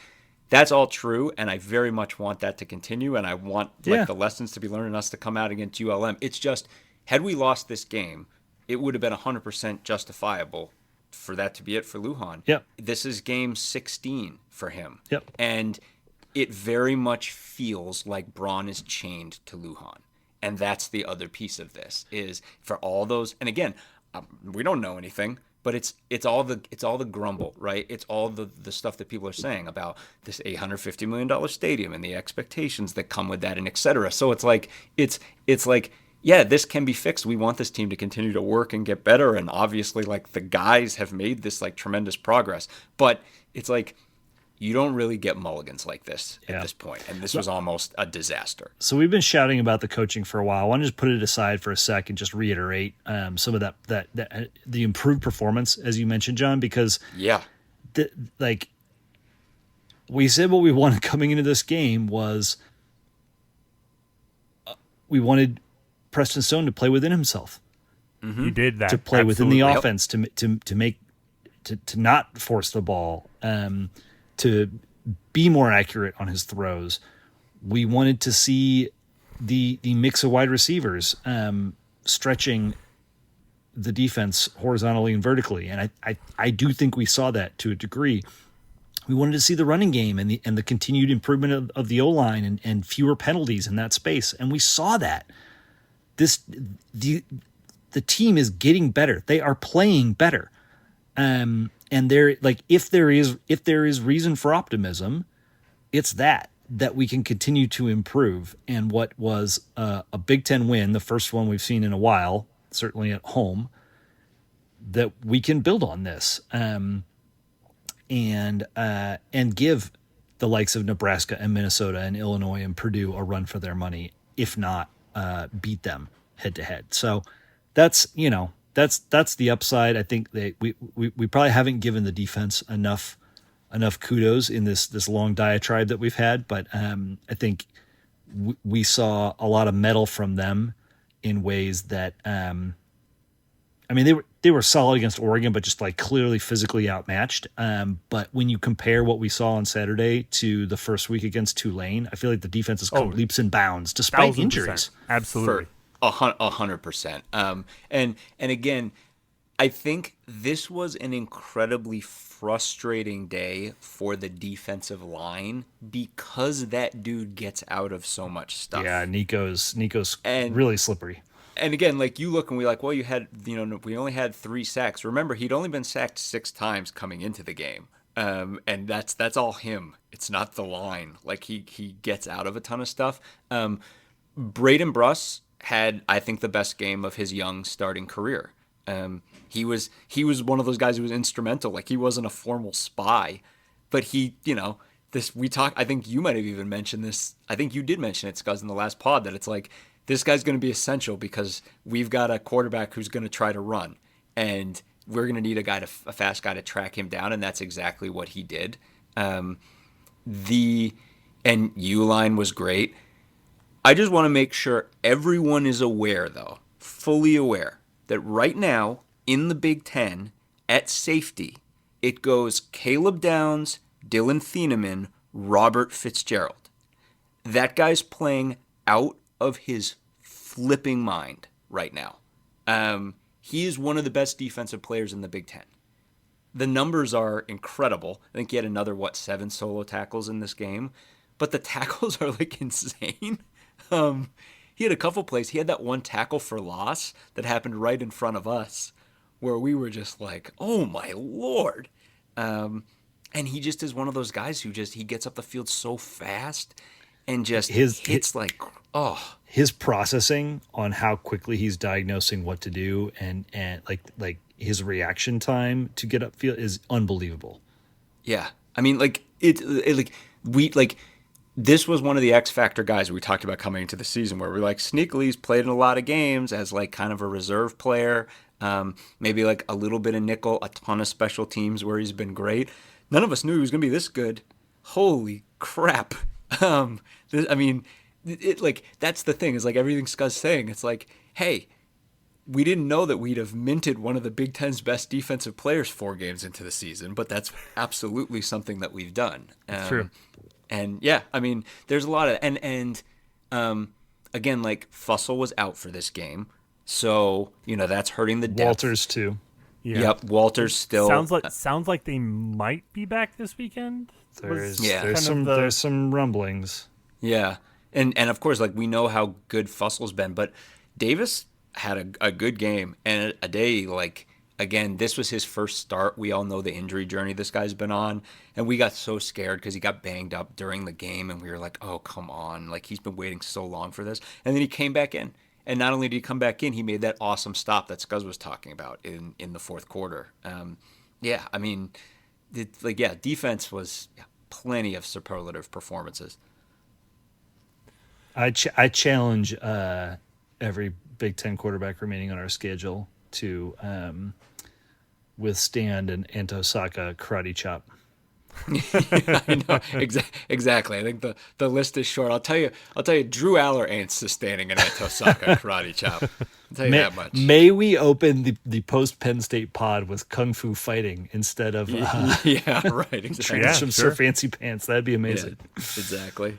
that's all true. And I very much want that to continue. And I want like the lessons to be learned and us to come out against ULM. It's just, had we lost this game, it would have been 100% justifiable for that to be it for Lujan. Yep. This is game 16 for him. Yep. And it very much feels like Braun is chained to Lujan. And that's the other piece of this is for all those. And again, we don't know anything, but it's all the grumble, right? It's all the stuff that people are saying about this $850 million stadium and the expectations that come with that and et cetera. So it's like, yeah, this can be fixed. We want this team to continue to work and get better. And obviously, like, the guys have made this like tremendous progress, but it's like, you don't really get mulligans like this at this point. And this was almost a disaster. So we've been shouting about the coaching for a while. I want to just put it aside for a sec and just reiterate some of that the improved performance, as you mentioned, John, because like we said, what we wanted coming into this game was we wanted Preston Stone to play within himself. Mm-hmm. You did that to play within the offense, to make to not force the ball, to be more accurate on his throws. We wanted to see the mix of wide receivers stretching the defense horizontally and vertically, and I do think we saw that to a degree. We wanted to see the running game and the continued improvement of the O-line and fewer penalties in that space, and we saw that. The team is getting better. They are playing better. And there, like, if there is reason for optimism, it's that we can continue to improve. And what was a Big Ten win, the first one we've seen in a while, certainly at home, that we can build on this, and give the likes of Nebraska and Minnesota and Illinois and Purdue a run for their money, if not beat them head to head. So that's the upside. I think we probably haven't given the defense enough kudos in this long diatribe that we've had, but I think we saw a lot of mettle from them in ways that they were solid against Oregon, but just like clearly physically outmatched. But when you compare what we saw on Saturday to the first week against Tulane, I feel like the defense has come leaps and bounds despite 1,000%. injuries. Absolutely. 100%. And again, I think this was an incredibly frustrating day for the defensive line because that dude gets out of so much stuff. Yeah, Nico's really slippery. And again, like, you look and we're like, well, we only had 3 sacks. Remember, he'd only been sacked 6 times coming into the game. And that's all him. It's not the line. Like, he gets out of a ton of stuff. Braden Bruss had, I think, the best game of his young starting career. He was one of those guys who was instrumental. Like, he wasn't a formal spy, but I think you might have even mentioned this. I think you did mention it, Scuzz, in the last pod, that it's like, this guy's going to be essential because we've got a quarterback who's going to try to run, and we're going to need a fast guy to track him down, and that's exactly what he did. And U-line was great. I just want to make sure everyone is aware, though, fully aware, that right now in the Big Ten at safety, it goes Caleb Downs, Dylan Thieneman, Robert Fitzgerald. That guy's playing out of his flipping mind right now. He is one of the best defensive players in the Big Ten. The numbers are incredible. I think he had another, 7 solo tackles in this game, but the tackles are like insane. He had a couple plays. He had that one tackle for loss that happened right in front of us where we were just like, oh my Lord. And he just is one of those guys who he gets up the field so fast and just hits like, oh. His processing on how quickly he's diagnosing what to do and like his reaction time to get upfield is unbelievable. Yeah. I mean, this was one of the X Factor guys we talked about coming into the season where we're like, sneakily, he's played in a lot of games as like kind of a reserve player. maybe like a little bit of nickel, a ton of special teams where he's been great. None of us knew he was going to be this good. Holy crap. I mean, like, that's the thing, is like everything Scuz's saying. It's like, hey, we didn't know that we'd have minted one of the Big Ten's best defensive players 4 games into the season, but that's absolutely something that we've done. True. And yeah, I mean, there's a lot of, and again, like, Fussell was out for this game. So, that's hurting the depth. Walters too. Yeah. Yep, Walters still. Sounds like they might be back this weekend. There's some rumblings. Yeah. And of course, like, we know how good Fussell's been, but Davis had a good game, and a day, like, again, this was his first start. We all know the injury journey this guy's been on, and we got so scared because he got banged up during the game, and we were like, oh, come on. Like, he's been waiting so long for this. And then he came back in. And not only did he come back in, he made that awesome stop that Scuzz was talking about in the fourth quarter. Yeah, I mean, defense was plenty of superlative performances. I challenge every Big Ten quarterback remaining on our schedule to withstand an Antosaka karate chop. I know exactly. I think the list is short. I'll tell you, Drew Aller ain't sustaining an Antosaka karate chop. I'll tell you that much. May we open the post Penn State pod with kung fu fighting instead of yeah, right. Exactly. Some Sir Fancy Pants? That'd be amazing. Yeah, exactly.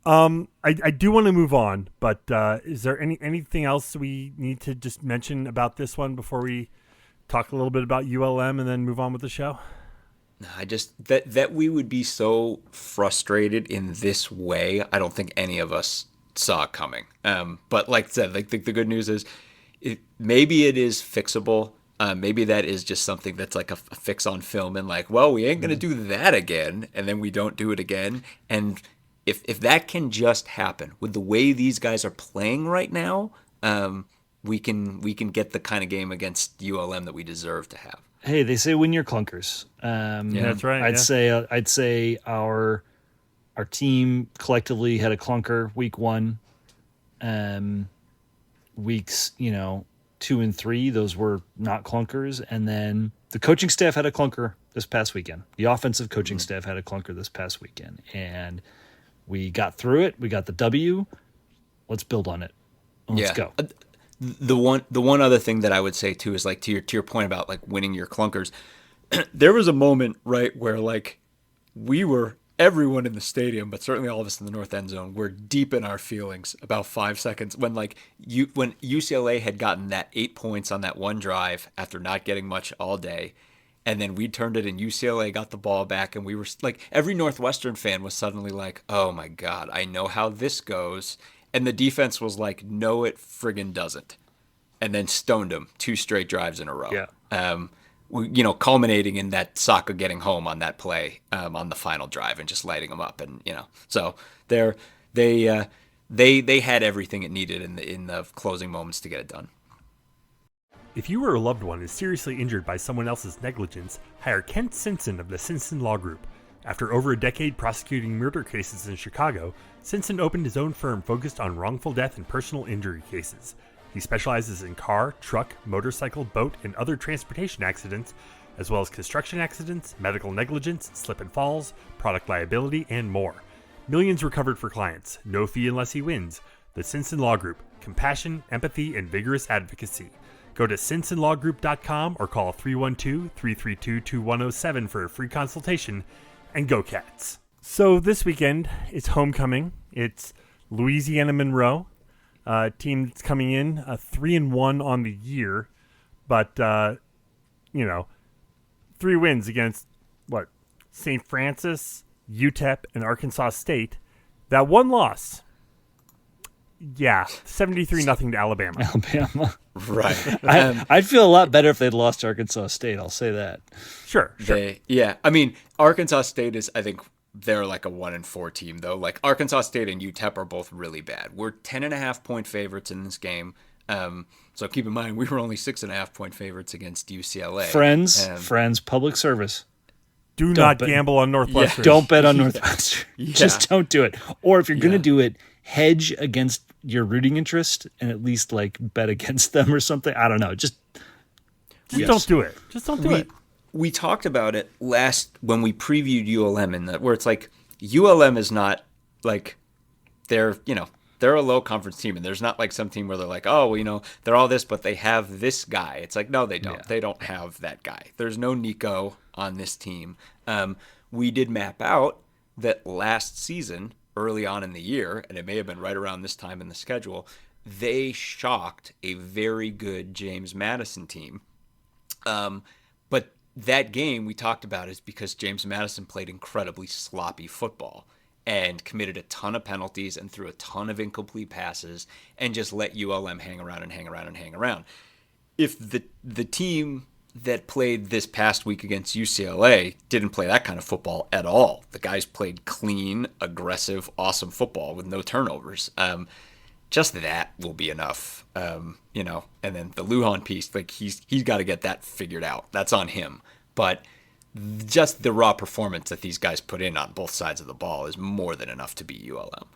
I do want to move on, but is there anything else we need to just mention about this one before we talk a little bit about ULM and then move on with the show? I just that we would be so frustrated in this way, I don't think any of us saw coming. But like I said, like the good news is, maybe it is fixable. Maybe that is just something that's like a fix on film, and like, well, we ain't gonna do that again, and then we don't do it again. And if that can just happen with the way these guys are playing right now, we can get the kind of game against ULM that we deserve to have. Hey, they say win your clunkers. Yeah, that's right. I'd say our team collectively had a clunker week 1. Weeks 2 and 3, those were not clunkers, and then the coaching staff had a clunker this past weekend. The offensive coaching staff had a clunker this past weekend, and we got through it. We got the W. Let's build on it. Let's go. The one other thing that I would say too is, like, to your point about like winning your clunkers, there was a moment, right, where like everyone in the stadium, but certainly all of us in the north end zone, were deep in our feelings about 5 seconds when when UCLA had gotten that 8 points on that one drive after not getting much all day, and then we turned it and UCLA got the ball back, and we were like, every Northwestern fan was suddenly like, oh my God, I know how this goes. And the defense was like, no, it friggin' doesn't. And then stoned them 2 straight drives in a row. Yeah. Culminating in that Saka getting home on that play on the final drive and just lighting them up. And, so they had everything it needed in the closing moments to get it done. If you or a loved one is seriously injured by someone else's negligence, hire Kent Simpson of the Simpson Law Group. After over a decade prosecuting murder cases in Chicago, Simpson opened his own firm focused on wrongful death and personal injury cases. He specializes in car, truck, motorcycle, boat, and other transportation accidents, as well as construction accidents, medical negligence, slip and falls, product liability, and more. Millions recovered for clients, no fee unless he wins. The Simpson Law Group, compassion, empathy, and vigorous advocacy. Go to simpsonlawgroup.com or call 312-332-2107 for a free consultation. And go Cats. So this weekend, it's homecoming. It's Louisiana Monroe, team that's coming in 3-1 on the year, but 3 wins against St. Francis, UTEP, and Arkansas State. That one loss, 73-0 to Alabama. Right. I'd feel a lot better if they'd lost to Arkansas State. I'll say that. Sure. I mean, Arkansas State is, I think, they're like a 1-4 team, though. Like, Arkansas State and UTEP are both really bad. We're 10.5-point favorites in this game. So keep in mind, we were only 6.5-point favorites against UCLA. Friends, public service. Do not gamble on Northwestern. Don't bet on Northwestern. Just don't do it. Or if you're going to do it, hedge against your rooting interest and at least like bet against them or something. I don't know. Just Just don't do it. Just don't do it. We talked about it last when we previewed ULM, and where it's like ULM is not like they're a low conference team, and there's not like some team where they're like, oh, well, they're all this, but they have this guy. It's like, no, they don't. Yeah. They don't have that guy. There's no Nico on this team. We did map out that last season, early on in the year, and it may have been right around this time in the schedule, they shocked a very good James Madison team. But that game we talked about is because James Madison played incredibly sloppy football and committed a ton of penalties and threw a ton of incomplete passes and just let ULM hang around. If the team that played this past week against UCLA didn't play that kind of football at all, the guys played clean, aggressive, awesome football with no turnovers. Just that will be enough, and then the Lujan piece, like he's got to get that figured out. That's on him. But just the raw performance that these guys put in on both sides of the ball is more than enough to beat ULM.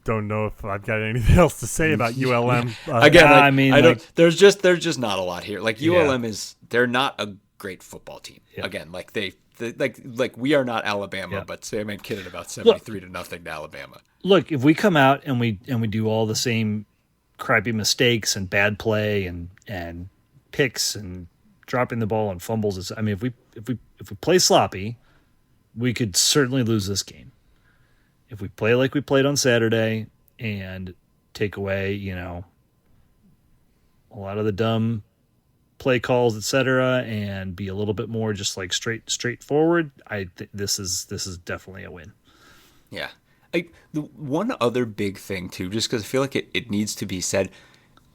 Don't know if I've got anything else to say about ULM. Again, there's just not a lot here. Like ULM they're not a great football team. Yeah. Again, like like we are not Alabama, but Sam ain't kidding about 73-0 to Alabama. Look, if we come out and we do all the same crappy mistakes and bad play and picks and dropping the ball and fumbles, if we play sloppy, we could certainly lose this game. If we play like we played on Saturday and take away, a lot of the dumb play calls, etc., and be a little bit more just like straightforward, I think this is definitely a win. Yeah. The one other big thing too, just because I feel like it needs to be said,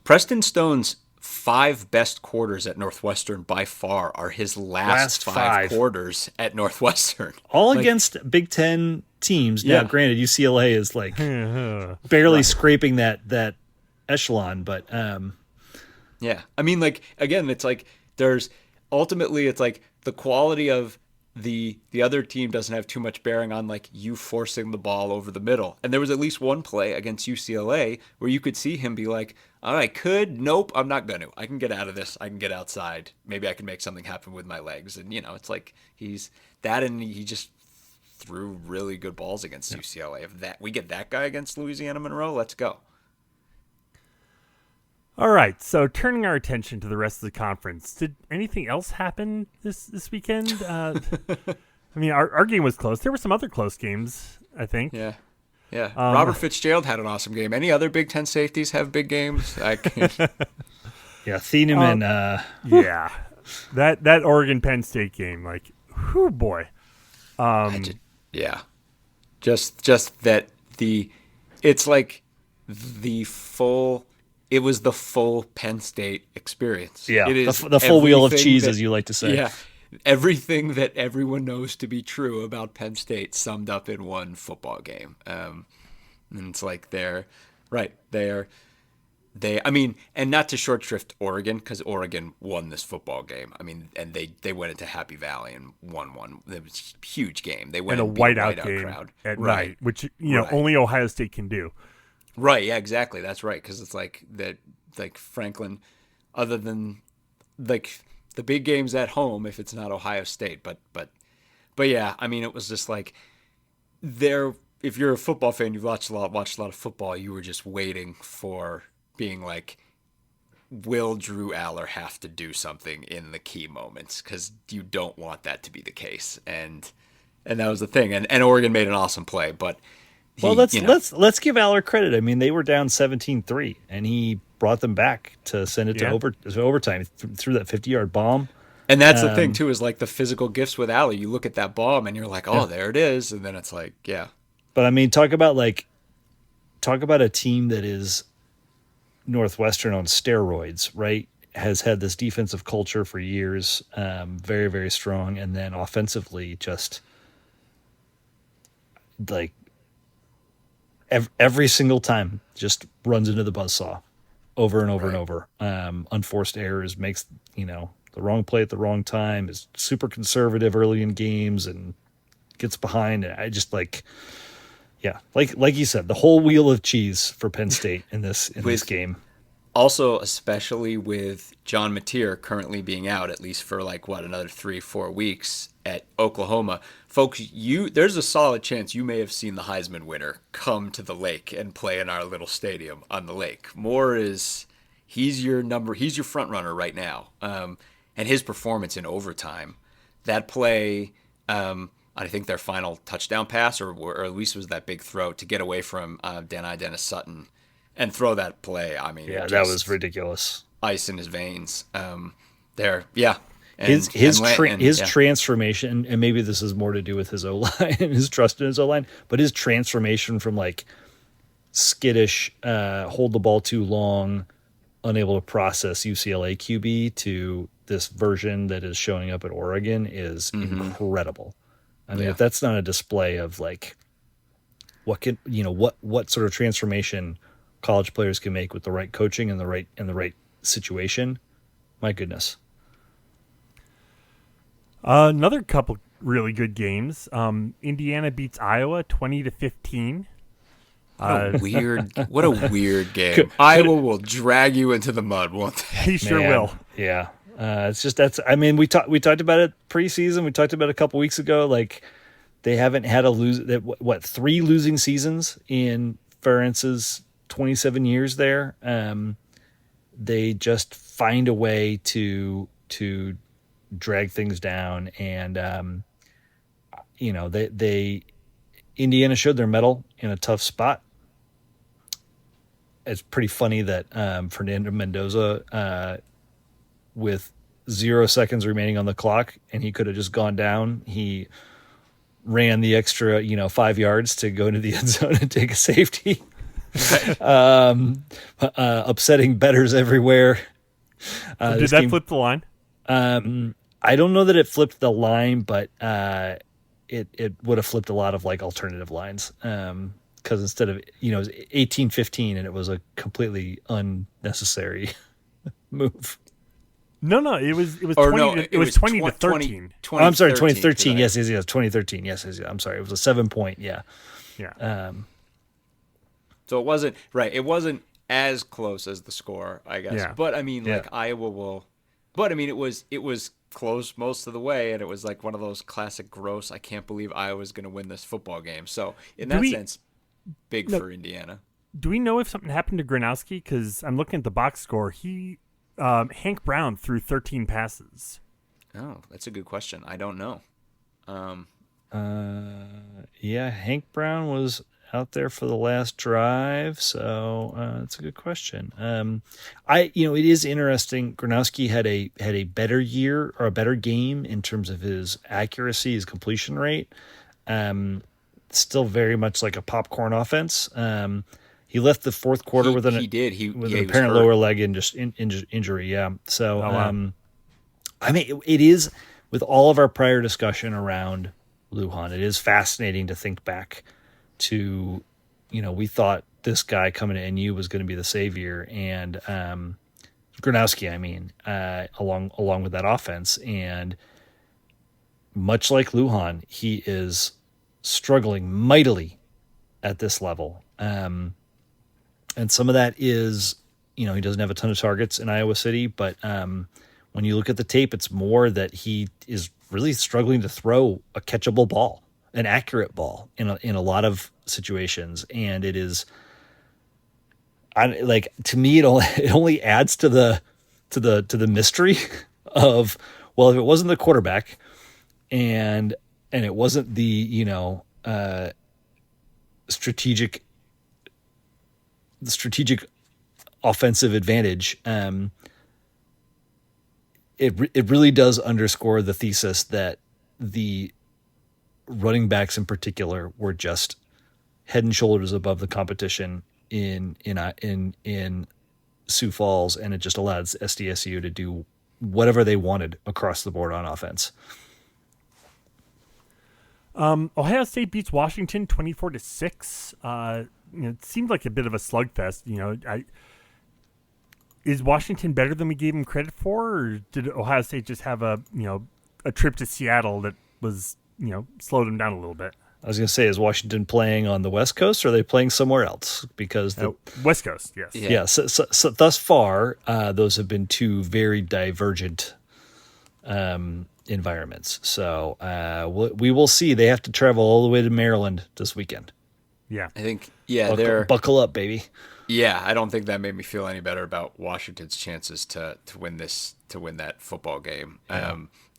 Preston Stone's 5 best quarters at Northwestern by far are his last 5 quarters at Northwestern. All against Big Ten teams. Now, granted, UCLA is like barely scraping that echelon, but yeah. I mean, like, again, it's like it's like the quality of the other team doesn't have too much bearing on like you forcing the ball over the middle. And there was at least one play against UCLA where you could see him be like, all right, nope, I'm not going to. I can get out of this. I can get outside. Maybe I can make something happen with my legs. And, it's like he's that, and he just threw really good balls against UCLA. If we get that guy against Louisiana Monroe, let's go. All right, so turning our attention to the rest of the conference, did anything else happen this weekend? Our game was close. There were some other close games, I think. Yeah. Robert Fitzgerald had an awesome game. Any other Big Ten safeties have big games? I can't. Yeah, Thieneman. Yeah, that Oregon Penn State game, like, whew, boy. Just that it's like the full. It was the full Penn State experience. Yeah, it is the full wheel of cheese, as you like to say. Yeah, everything that everyone knows to be true about Penn State summed up in one football game. And it's like and not to short shrift Oregon, because Oregon won this football game. I mean, and they went into Happy Valley and won one. It was a huge game. They went in a whiteout game crowd at night, which only Ohio State can do. Right, yeah, exactly. That's right, because it's like that, like Franklin, other than like the big games at home, if it's not Ohio State, but yeah, I mean, it was just like there. If you're a football fan, you've watched a lot of football. You were just waiting for being like, will Drew Aller have to do something in the key moments? Because you don't want that to be the case, and that was the thing. And Oregon made an awesome play, but. Let's give Aller credit. I mean, they were down 17-3, and he brought them back to send it to overtime through that 50-yard bomb. And that's the thing too, is like the physical gifts with Aller. You look at that bomb, and you're like, oh, there it is, and then it's like, yeah. But I mean, talk about a team that is Northwestern on steroids, right? Has had this defensive culture for years, very, very strong, and then offensively just like. Every single time just runs into the buzzsaw over and over and over. Unforced errors, makes, the wrong play at the wrong time, is super conservative early in games and gets behind. And I just like you said, the whole wheel of cheese for Penn State in this game. Also, especially with John Mateer currently being out, at least for like another 3-4 weeks at Oklahoma, folks, there's a solid chance you may have seen the Heisman winner come to the lake and play in our little stadium on the lake. He's your front runner right now, and his performance in overtime, that play, I think their final touchdown pass, or at least was that big throw to get away from Dennis Sutton. And throw that play. I mean, yeah, that was ridiculous. Ice in his veins. There, yeah. His transformation, and maybe this is more to do with his O-line and his trust in his O-line, but his transformation from like skittish, hold the ball too long, unable to process UCLA QB to this version that is showing up at Oregon is incredible. I mean, if that's not a display of like what sort of transformation college players can make with the right coaching and the right situation, my goodness. Another couple really good games. Indiana beats Iowa 20-15. What a weird game. Iowa will drag you into the mud, won't they? He sure will. Yeah. It's just we talked about it preseason. We talked about it a couple weeks ago. Like they haven't had 3 losing seasons in Ferentz's 27 years there. They just find a way to drag things down, and Indiana showed their mettle in a tough spot. It's pretty funny that Fernando Mendoza, with 0 seconds remaining on the clock, and he could have just gone down. He ran the extra 5 yards to go into the end zone and take a safety. Upsetting bettors everywhere. Did that flip the line? I don't know that it flipped the line, but it would have flipped a lot of like alternative lines. Because instead of it was 18-15 and it was a completely unnecessary move. No, it was 20 to 13. I'm sorry, 2013. Yes, 2013. Yes, I'm sorry, it was a 7-point. Yeah. So it wasn't right. It wasn't as close as the score, I guess. Yeah. But I mean, Iowa will. But I mean, it was close most of the way, and it was like one of those classic gross. I can't believe Iowa's going to win this football game. So in that sense, big for Indiana. Do we know if something happened to Gronowski? Because I'm looking at the box score. Hank Brown threw 13 passes. Oh, that's a good question. I don't know. Hank Brown was out there for the last drive, so that's a good question. It is interesting. Gronowski had a better year or a better game in terms of his accuracy, his completion rate. Still very much like a popcorn offense. He left the fourth quarter with an apparent lower leg injury. Yeah, so it is, with all of our prior discussion around Lujan, it is fascinating to think back to, we thought this guy coming to NU was going to be the savior, and Gronowski, along with that offense, and much like Lujan, he is struggling mightily at this level, and some of that is, he doesn't have a ton of targets in Iowa City, but when you look at the tape, it's more that he is really struggling to throw a catchable ball, an accurate ball in a lot of situations. And it is, to me, it only adds to the mystery of, well, if it wasn't the quarterback and it wasn't the, strategic offensive advantage, it really does underscore the thesis that the running backs in particular were just head and shoulders above the competition in Sioux Falls, and it just allowed SDSU to do whatever they wanted across the board on offense. Ohio State beats Washington 24-6. It seemed like a bit of a slugfest. Is Washington better than we gave them credit for, or did Ohio State just have a trip to Seattle that was slowed them down a little bit? I was going to say, is Washington playing on the West Coast, or are they playing somewhere else? Because West Coast, yes. Yeah. So thus far, those have been two very divergent environments. So we will see. They have to travel all the way to Maryland this weekend. Yeah, I think buckle up, baby. Yeah, I don't think that made me feel any better about Washington's chances to win that football game.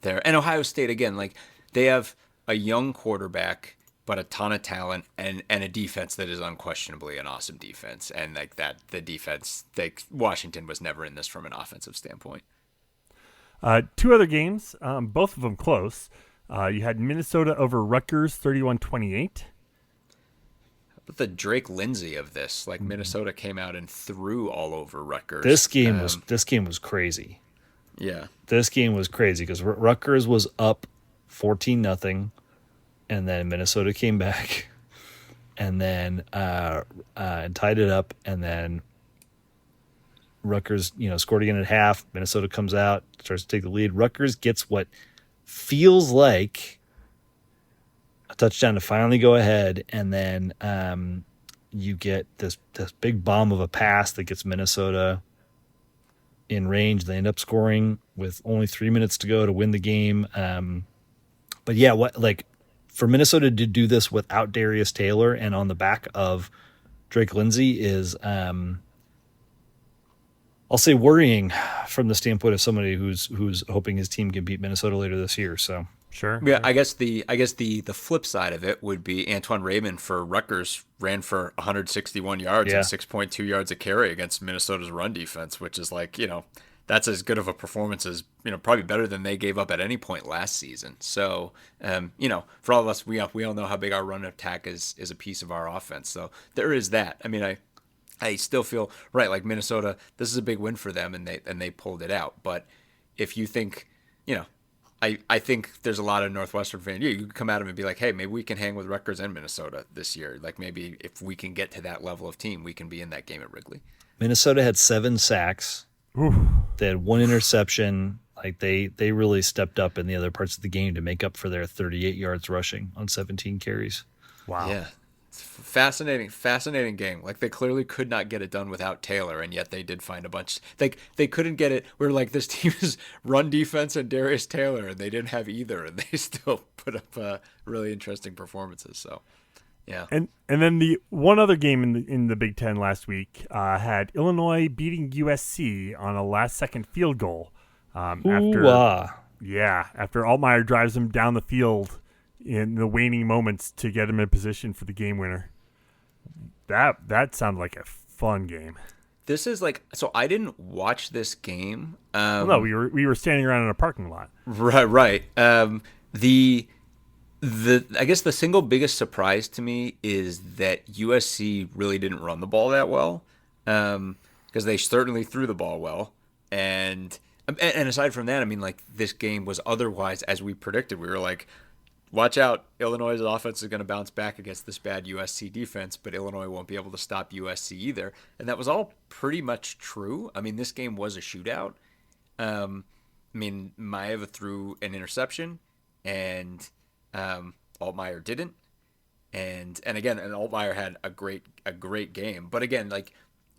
There, and Ohio State again, like they have a young quarterback, but a ton of talent and a defense that is unquestionably an awesome defense. And like that, the defense, Washington was never in this from an offensive standpoint. Two other games, both of them close. You had Minnesota over Rutgers, 31-28. But the Drake Lindsay of this, like Minnesota came out and threw all over Rutgers. This game was crazy. Yeah, this game was crazy because Rutgers was up 14-0, and then Minnesota came back, and then and tied it up, and then Rutgers, scored again at half. Minnesota comes out, starts to take the lead. Rutgers gets what feels like a touchdown to finally go ahead, and then you get this big bomb of a pass that gets Minnesota in range. They end up scoring with only 3 minutes to go to win the game. But yeah, for Minnesota to do this without Darius Taylor and on the back of Drake Lindsay is, I'll say, worrying from the standpoint of somebody who's hoping his team can beat Minnesota later this year. So sure. Yeah, I guess the flip side of it would be Antoine Raymond for Rutgers ran for 161 yards and 6.2 yards a carry against Minnesota's run defense, which is that's as good of a performance as, probably better than they gave up at any point last season. So, for all of us, we all know how big our run attack is a piece of our offense. So there is that. I mean, I still feel right, like Minnesota, this is a big win for them, and they pulled it out. But if you think, I think there's a lot of Northwestern fans. You can come at them and be like, hey, maybe we can hang with Rutgers and Minnesota this year. Like maybe if we can get to that level of team, we can be in that game at Wrigley. Minnesota had 7 sacks. Ooh. They had 1 interception. Like they really stepped up in the other parts of the game to make up for their 38 yards rushing on 17 carries. Wow. Yeah. It's fascinating game. Like they clearly could not get it done without Taylor, and yet they did find a bunch. Like they couldn't get it. We're like, this team is run defense and Darius Taylor, and they didn't have either, and they still put up really interesting performances. So, yeah. And then the one other game in the Big Ten last week had Illinois beating USC on a last-second field goal. After Altmaier drives them down the field in the waning moments to get him in position for the game winner. That sounded like a fun game. This is so I didn't watch this game. No, we were standing around in a parking lot. Right. I guess the single biggest surprise to me is that USC really didn't run the ball that well, because they certainly threw the ball well, and aside from that, I mean, like this game was otherwise as we predicted. We were like, watch out, Illinois' offense is going to bounce back against this bad USC defense, but Illinois won't be able to stop USC either. And that was all pretty much true. I mean, this game was a shootout. I mean, Maeva threw an interception, and Altmaier didn't. And Altmaier had a great game. But again, like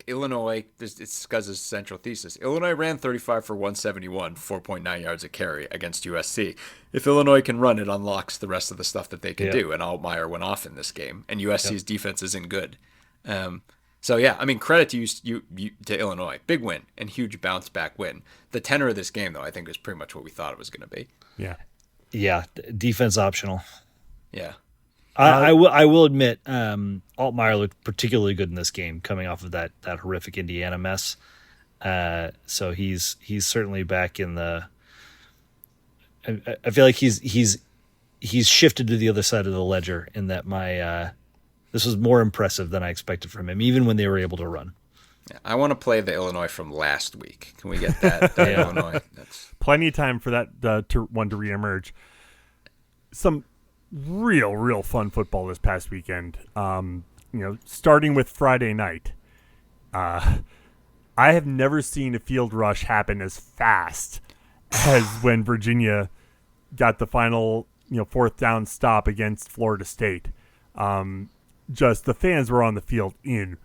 Illinois, it's Scuz's central thesis. Illinois ran 35 for 171, 4.9 yards a carry against USC. If Illinois can run, it unlocks the rest of the stuff that they can do. And Altmaier went off in this game, and USC's defense isn't good. So yeah, I mean, credit to you to Illinois, big win and huge bounce back win. The tenor of this game, though, I think is pretty much what we thought it was going to be. Yeah, defense optional. Yeah. I will admit, Altmaier looked particularly good in this game, coming off of that horrific Indiana mess. So he's certainly back in the. I feel like he's shifted to the other side of the ledger in that this was more impressive than I expected from him, even when they were able to run. Yeah, I want to play the Illinois from last week. Can we get that? Illinois. That's plenty of time for that one to reemerge. Some real fun football this past weekend. Starting with Friday night. I have never seen a field rush happen as fast as when Virginia got the final fourth down stop against Florida State. Just the fans were on the field in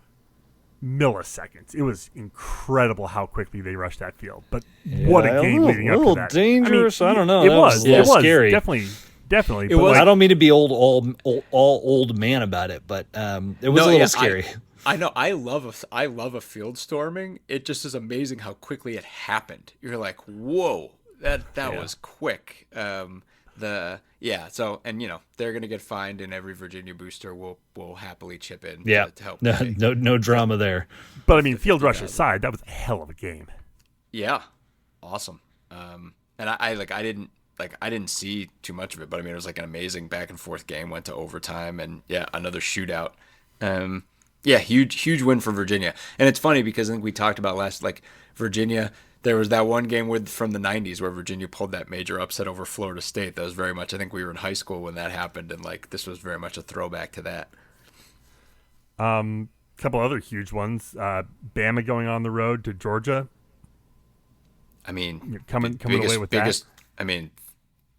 milliseconds. It was incredible how quickly they rushed that field. But what a game leading up to that. A little dangerous. I don't know. It was scary. Definitely. I don't mean to be old man about it, but it was a little scary. I know. I love a field storming. It just is amazing how quickly it happened. You're like, whoa, that was quick. So they're gonna get fined, and every Virginia booster will happily chip in to help. No drama there. But I mean, field rush aside, that was a hell of a game. Yeah, awesome. And I didn't see too much of it, but I mean, it was like an amazing back and forth game. Went to overtime, and another shootout. Huge win for Virginia. And it's funny because I think we talked about Virginia. There was that one game from the 90s where Virginia pulled that major upset over Florida State. That was very much, I think we were in high school when that happened, and this was very much a throwback to that. Couple other huge ones. Bama going on the road to Georgia. I mean, coming away with that. I mean,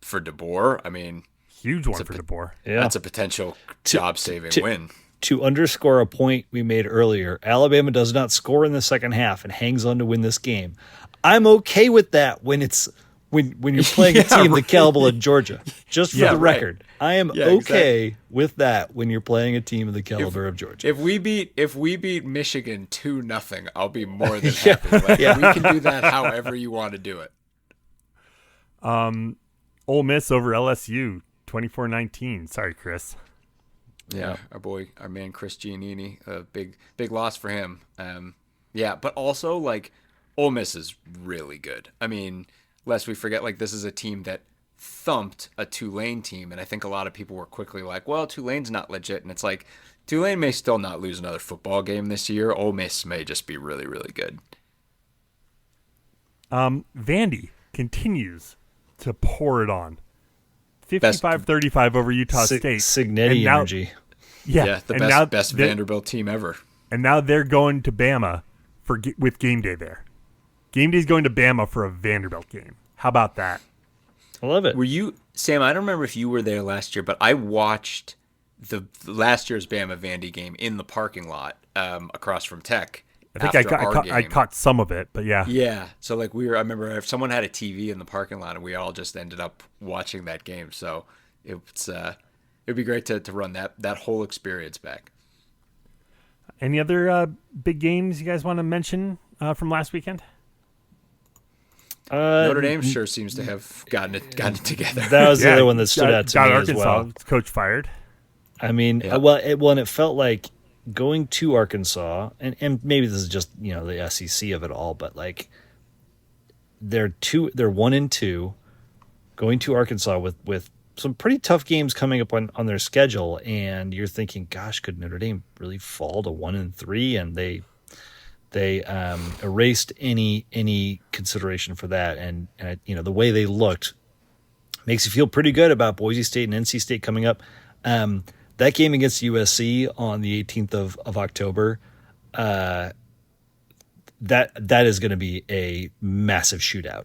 for DeBoer, huge one for DeBoer. Yeah, that's a potential job-saving win. To underscore a point we made earlier, Alabama does not score in the second half and hangs on to win this game. I'm okay with that when you're playing a team the caliber of Georgia. Just for the record, I am okay with that when you're playing a team of the caliber of Georgia. If we beat Michigan 2-0, I'll be more than happy. We can do that however you want to do it. Ole Miss over LSU 24-19. Sorry, Chris. Yeah, our man Chris Giannini, a big loss for him. But also Ole Miss is really good. I mean, lest we forget, this is a team that thumped a Tulane team, and I think a lot of people were quickly like, well, Tulane's not legit, and it's like Tulane may still not lose another football game this year. Ole Miss may just be really, really good. Vandy continues to pour it on. 55-35 over Utah State. Signetti energy. Yeah, the best Vanderbilt team ever. And now they're going to Bama with game day there. Game day's going to Bama for a Vanderbilt game. How about that? I love it. Were you, Sam? I don't remember if you were there last year, but I watched the last year's Bama Vandy game in the parking lot across from Tech. I think I caught some of it, but yeah. Yeah. So I remember if someone had a TV in the parking lot, and we all just ended up watching that game. So it'd be great to run that whole experience back. Any other big games you guys want to mention from last weekend? Notre Dame sure seems to have gotten it together. That was the other one that stood out to me Arkansas, as well. Coach fired. I mean, it felt like going to Arkansas, and maybe this is just the SEC of it all, but they're 1-2, going to Arkansas with some pretty tough games coming up on their schedule, and you're thinking, gosh, could Notre Dame really fall to 1-3? And they erased any consideration for that, and the way they looked makes you feel pretty good about Boise State and NC State coming up. That game against USC on the 18th of October, that is going to be a massive shootout.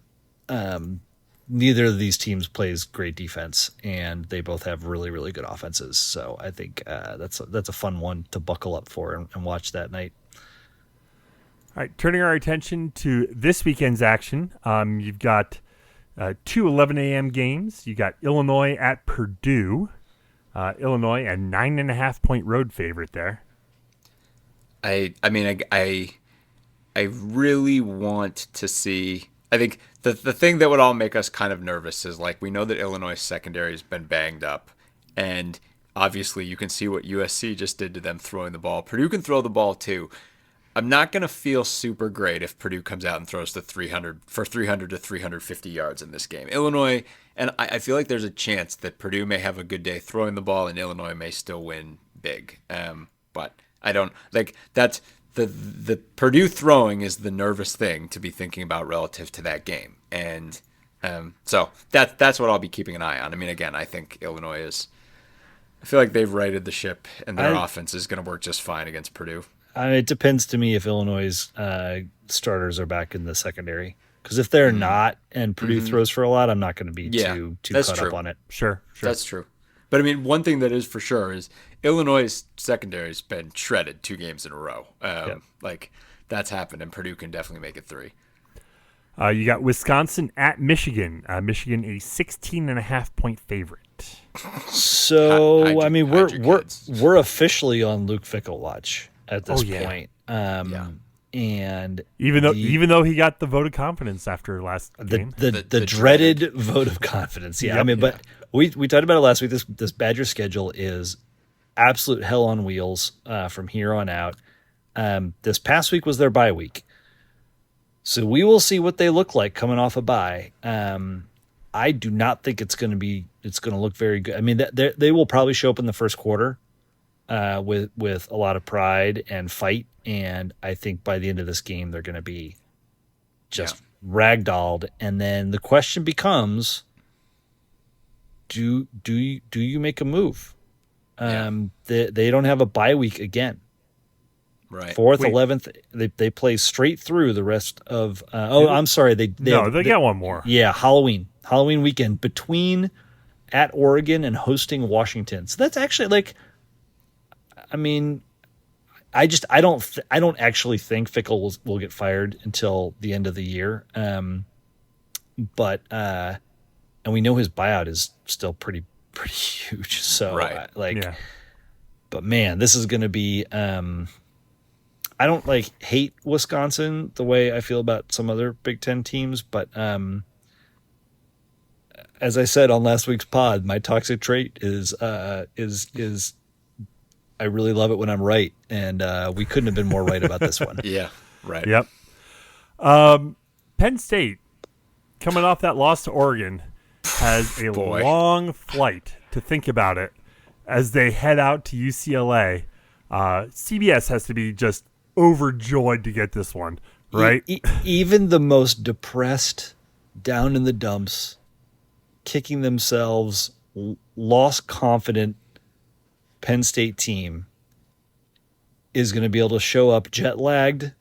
Neither of these teams plays great defense, and they both have really, really good offenses. So I think that's a fun one to buckle up for and watch that night. All right, turning our attention to this weekend's action, you've got two 11 a.m. games. You got Illinois at Purdue. Illinois, a 9.5-point road favorite there. I really want to see. I think the thing that would all make us kind of nervous is we know that Illinois secondary has been banged up, and obviously you can see what USC just did to them throwing the ball. Purdue can throw the ball too. I'm not going to feel super great if Purdue comes out and throws to 300 to 350 yards in this game. Illinois, and I feel like there's a chance that Purdue may have a good day throwing the ball and Illinois may still win big. But I don't that's the Purdue throwing is the nervous thing to be thinking about relative to that game. And so that's what I'll be keeping an eye on. I mean, again, I think Illinois I feel like they've righted the ship and their offense is going to work just fine against Purdue. It depends to me if Illinois' starters are back in the secondary. Because if they're not, and Purdue throws for a lot, I'm not going to be too that's caught true. up on it. Sure. That's true. But I mean, one thing that is for sure is Illinois' secondary has been shredded 2 games in a row. Like that's happened, and Purdue can definitely make it 3. You got Wisconsin at Michigan. Michigan a 16.5-point favorite. So Hide I mean, your kids. we're officially on Luke Fickle watch at this yeah. point. And Even though he got the vote of confidence after last game. the dreaded vote of confidence. Yeah, I mean, but we talked about it last week. This Badger schedule is absolute hell on wheels from here on out. This past week was their bye week, so we will see what they look like coming off a bye. I do not think it's going to look very good. I mean, they will probably show up in the first quarter with a lot of pride and fight, and I think by the end of this game they're going to be just ragdolled. And then the question becomes, do you make a move? They don't have a bye week again. Right. 4th, 11th, they play straight through the rest of. I'm sorry, they got one more. Yeah, Halloween weekend between at Oregon and hosting Washington. So that's actually like, I mean, I don't actually think Fickle will get fired until the end of the year. But and we know his buyout is still pretty huge. So but man, this is going to be. I don't hate Wisconsin the way I feel about some other Big Ten teams, but as I said on last week's pod, my toxic trait is I really love it when I'm right, and we couldn't have been more right about this one. Yeah, right. Yep. Penn State, coming off that loss to Oregon, has a long flight to think about it as they head out to UCLA. CBS has to be just overjoyed to get this one, right? Even the most depressed, down in the dumps, kicking themselves, lost confident Penn State team is going to be able to show up jet lagged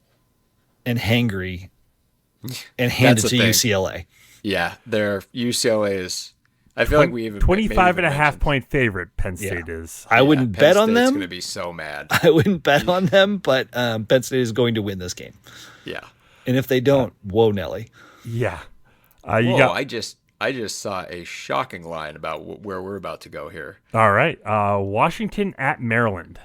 and hangry and hand it to UCLA. Yeah, their UCLA is. I feel like we even 25.5-point favorite. Penn State is. I wouldn't bet on them. Going to be so mad. I wouldn't bet on them, but Penn State is going to win this game. Yeah, and if they don't, whoa, Nelly. Yeah, I just saw a shocking line about where we're about to go here. All right, Washington at Maryland.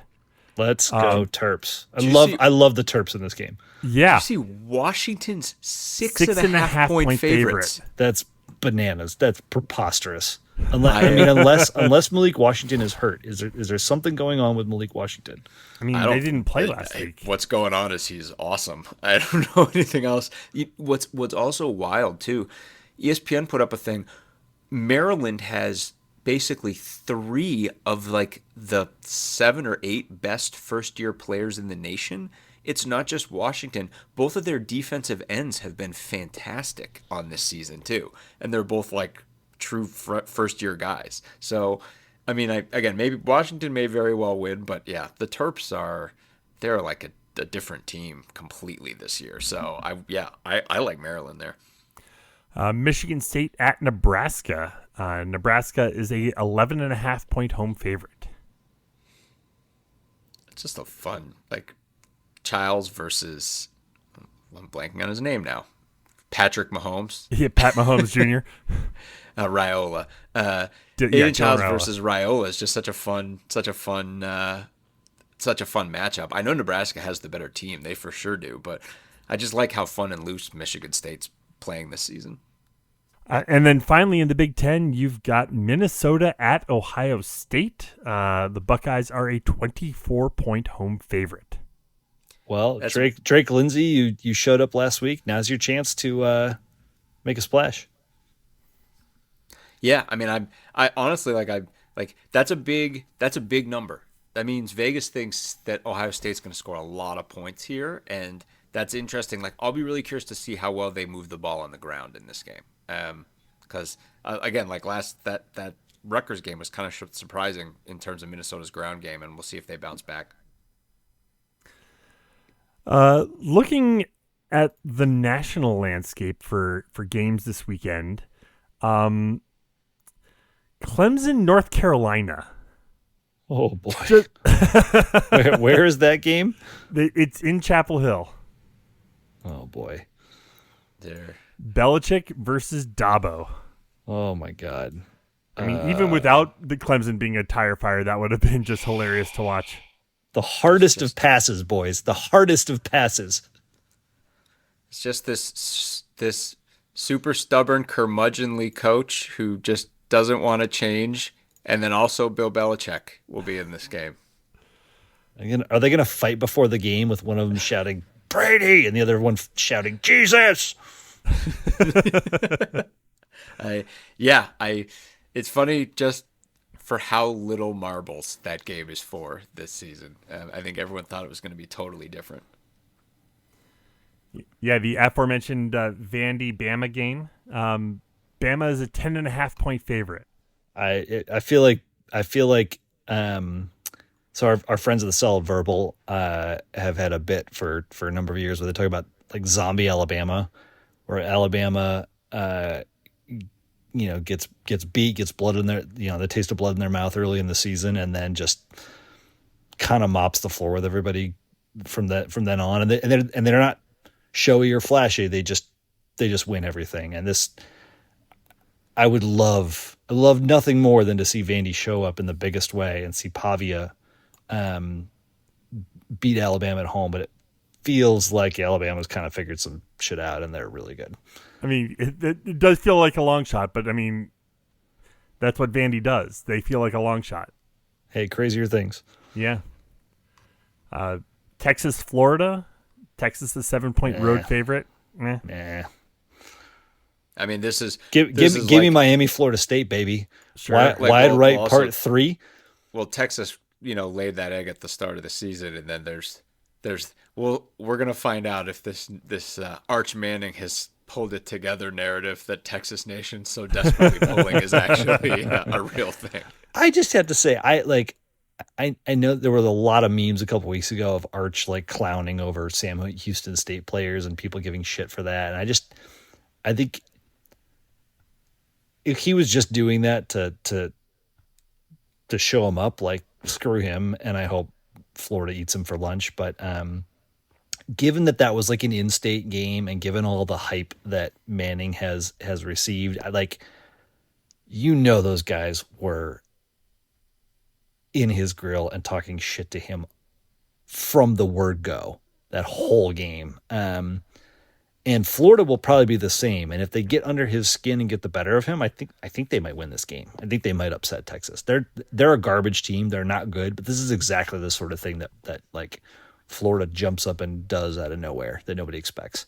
Let's go Terps. I love the Terps in this game. Yeah, you see Washington's 6.5-point favorites. That's bananas. That's preposterous. Unless Malik Washington is hurt, is there something going on with Malik Washington? I mean, they didn't play last week. What's going on is he's awesome. I don't know anything else. What's also wild too, ESPN put up a thing. Maryland has basically 3 of the 7 or 8 best first-year players in the nation. It's not just Washington. Both of their defensive ends have been fantastic on this season too, and they're both true first-year guys. So, I mean, maybe Washington may very well win, but yeah, the Terps they're like a different team completely this year. So I like Maryland there. Michigan State at Nebraska. Nebraska is a 11.5-point home favorite. It's just a fun Childs versus, I'm blanking on his name now, Patrick Mahomes. Yeah, Pat Mahomes Jr. Raiola. Aiden Childs versus Raiola is just such a fun matchup. I know Nebraska has the better team, they for sure do, but I just like how fun and loose Michigan State's playing this season. And then finally in the Big Ten, you've got Minnesota at Ohio State. The Buckeyes are a 24-point home favorite. Well, Drake Lindsay, you showed up last week. Now's your chance to make a splash. Yeah, I mean, I honestly that's a big number. That means Vegas thinks that Ohio State's going to score a lot of points here, and that's interesting. I'll be really curious to see how well they move the ball on the ground in this game. Because again, that Rutgers game was kind of surprising in terms of Minnesota's ground game, and we'll see if they bounce back. Looking at the national landscape for games this weekend, Clemson, North Carolina. Oh boy. Just, where is that game? It's in Chapel Hill. Oh boy. There. Belichick versus Dabo. Oh my God. I mean, even without the Clemson being a tire fire, that would have been just hilarious to watch. The hardest of passes, boys. The hardest of passes. It's just this super stubborn, curmudgeonly coach who just doesn't want to change, and then also Bill Belichick will be in this game. Are they going to fight before the game with one of them shouting Brady and the other one shouting Jesus? It's funny just for how little marbles that game is for this season. I think everyone thought it was going to be totally different. Yeah, the aforementioned Vandy Bama game. Bama is a 10.5-point favorite. I feel like so our friends of the Solid Verbal have had a bit for a number of years where they talk about like zombie Alabama, where Alabama gets beat, gets blood in their, the taste of blood in their mouth early in the season, and then just kind of mops the floor with everybody from then on. And they're not showy or flashy. They just win everything. And this, I love nothing more than to see Vandy show up in the biggest way and see Pavia beat Alabama at home. But it feels like Alabama's kind of figured some shit out and they're really good. I mean, it does feel like a long shot, but I mean, that's what Vandy does. They feel like a long shot. Hey, crazier things. Yeah. Texas, Florida. Texas is 7-point road favorite. Nah. I mean, this is give me Miami, Florida State, baby. Sure. Wide right part 3. Well, Texas, laid that egg at the start of the season, and then we're gonna find out if this Arch Manning has pulled it together narrative that Texas Nation's so desperately pulling is actually a real thing. I just have to say, I know there were a lot of memes a couple weeks ago of Arch like clowning over Sam Houston State players and people giving shit for that. And I think if he was just doing that to show him up, like screw him. And I hope Florida eats him for lunch. But given that was like an in-state game and given all the hype that Manning has received, those guys were in his grill and talking shit to him from the word go that whole game. And Florida will probably be the same. And if they get under his skin and get the better of him, I think they might win this game. I think they might upset Texas. They're a garbage team. They're not good, but this is exactly the sort of thing that like Florida jumps up and does out of nowhere that nobody expects.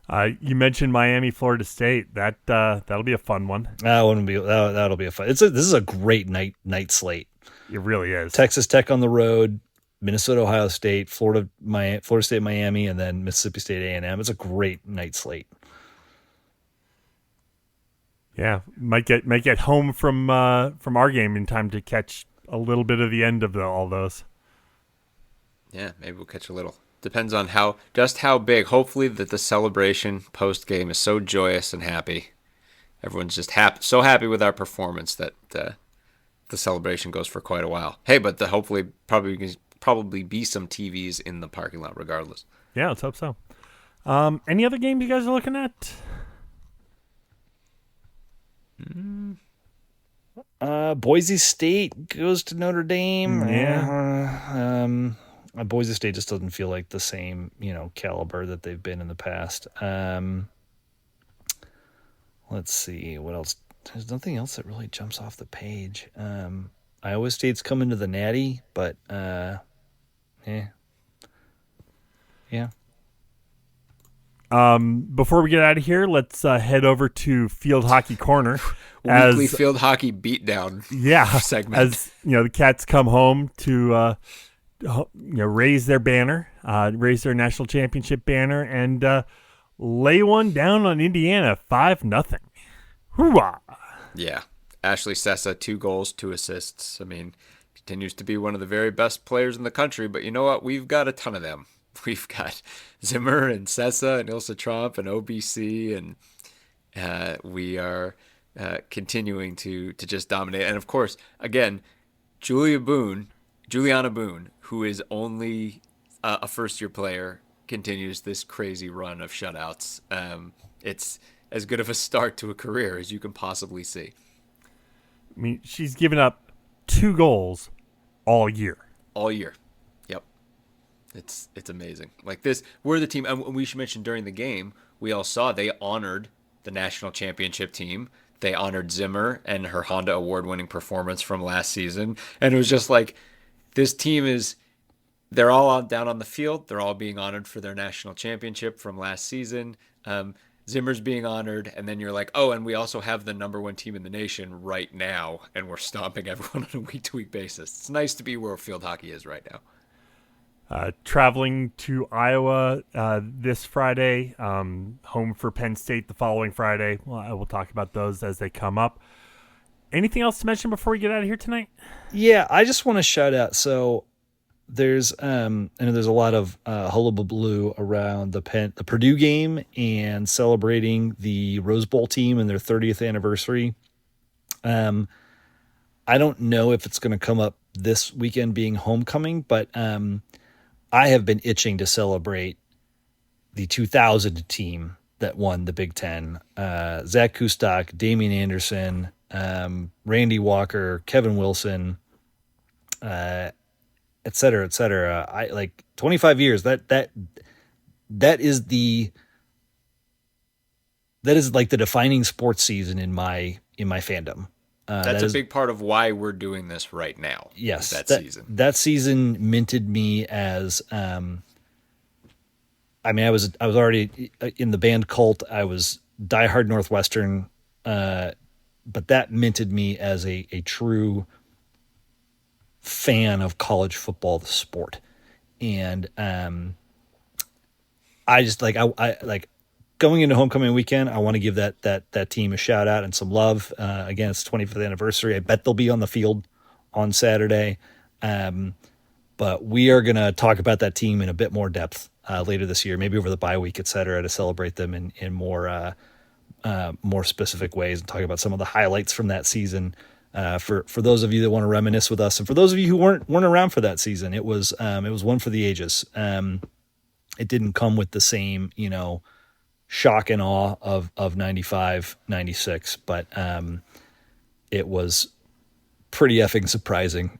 You mentioned Miami, Florida State. That'll be a fun one. That'll be a fun. This is a great night slate. It really is. Texas Tech on the road, Minnesota, Ohio State, Florida State, Miami, and then Mississippi State A&M. It's a great night slate. Yeah, might get home from our game in time to catch a little bit of the end of all those. Yeah, maybe we'll catch a little. Depends on how big. Hopefully that the celebration post game is so joyous and happy. Everyone's just so happy with our performance that the celebration goes for quite a while. Hey, but hopefully probably be some TVs in the parking lot regardless. Yeah, let's hope so. Any other games you guys are looking at? Boise State goes to Notre Dame. Yeah. Boise State just doesn't feel like the same, caliber that they've been in the past. Let's see what else. There's nothing else that really jumps off the page. Iowa State's coming to the Natty, but yeah. Before we get out of here, let's head over to Field Hockey Corner. Weekly Field Hockey Beatdown. Yeah, segment. As the Cats come home to raise their banner, raise their national championship banner, and lay one down on Indiana 5-0. Hoorah! Yeah, Ashley Sessa, 2 goals, 2 assists. I mean, continues to be one of the very best players in the country. But you know what? We've got a ton of them. we've got Zimmer and Sessa and Ilsa Trump and OBC, and we are continuing to just dominate. And of course, again, Juliana Boone, who is only a first-year player, continues this crazy run of shutouts. It's as good of a start to a career as you can possibly see. I mean, she's given up 2 goals all year. All year. Yep. It's amazing. Like this, we're the team, and we should mention during the game, we all saw they honored the national championship team. They honored Zimmer and her Honda award-winning performance from last season. And it was just like, this team they're all down on the field. They're all being honored for their national championship from last season. Zimmer's being honored. And then you're like, oh, and we also have the number 1 team in the nation right now. And we're stomping everyone on a week-to-week basis. It's nice to be where field hockey is right now. Traveling to Iowa this Friday, home for Penn State the following Friday. Well, I will talk about those as they come up. Anything else to mention before we get out of here tonight? Yeah, I just want to shout out. So there's I know there's a lot of hullabaloo around the Purdue game and celebrating the Rose Bowl team and their 30th anniversary. I don't know if it's going to come up this weekend being homecoming, but I have been itching to celebrate the 2000 team that won the Big Ten. Zach Kustok, Damian Anderson, Randy Walker, Kevin Wilson, et cetera, et cetera. I like 25 years. That is like the defining sports season in my fandom. That's a big part of why we're doing this right now. Yes, season. That season minted me as. I mean, I was already in the band Cult. I was diehard Northwestern, but that minted me as a true fan of college football, the sport, and I just like I like. Going into homecoming weekend, I want to give that team a shout out and some love. Again, it's 25th anniversary. I bet they'll be on the field on Saturday. But we are going to talk about that team in a bit more depth later this year, maybe over the bye week, et cetera, to celebrate them in more specific ways and talk about some of the highlights from that season. For those of you that want to reminisce with us, and for those of you who weren't around for that season, it was one for the ages. It didn't come with the same, shock and awe of 95, 96, but it was pretty effing surprising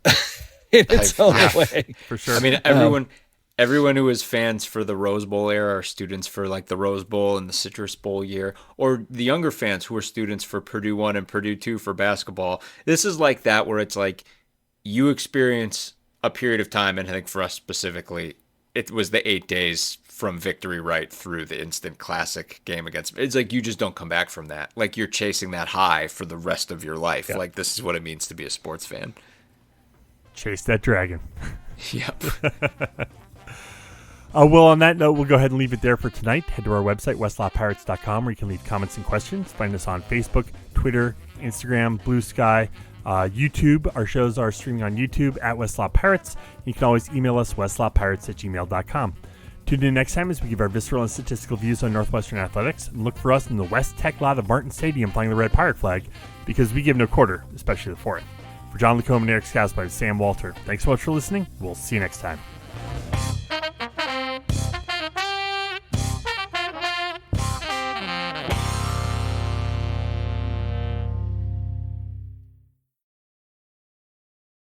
in its own way. For sure. I mean, everyone who was fans for the Rose Bowl era are students for like the Rose Bowl and the Citrus Bowl year, or the younger fans who are students for Purdue 1 and Purdue 2 for basketball. This is like that, where it's like you experience a period of time, and I think for us specifically, it was the 8 days from victory right through the instant classic game against. It's like you just don't come back from that. Like you're chasing that high for the rest of your life. Yeah. Like this is what it means to be a sports fan. Chase that dragon. Yep. Well, on that note, we'll go ahead and leave it there for tonight. Head to our website, westlawpirates.com, where you can leave comments and questions. Find us on Facebook, Twitter, Instagram, Blue Sky, YouTube. Our shows are streaming on YouTube at Westlaw Pirates. You can always email us, westlawpirates@gmail.com. Tune in next time as we give our visceral and statistical views on Northwestern athletics, and look for us in the West Tech lot of Martin Stadium flying the red pirate flag, because we give no quarter, especially the fourth. For John Lacombe and Eric Scousby, Sam Walter, thanks so much for listening. We'll see you next time.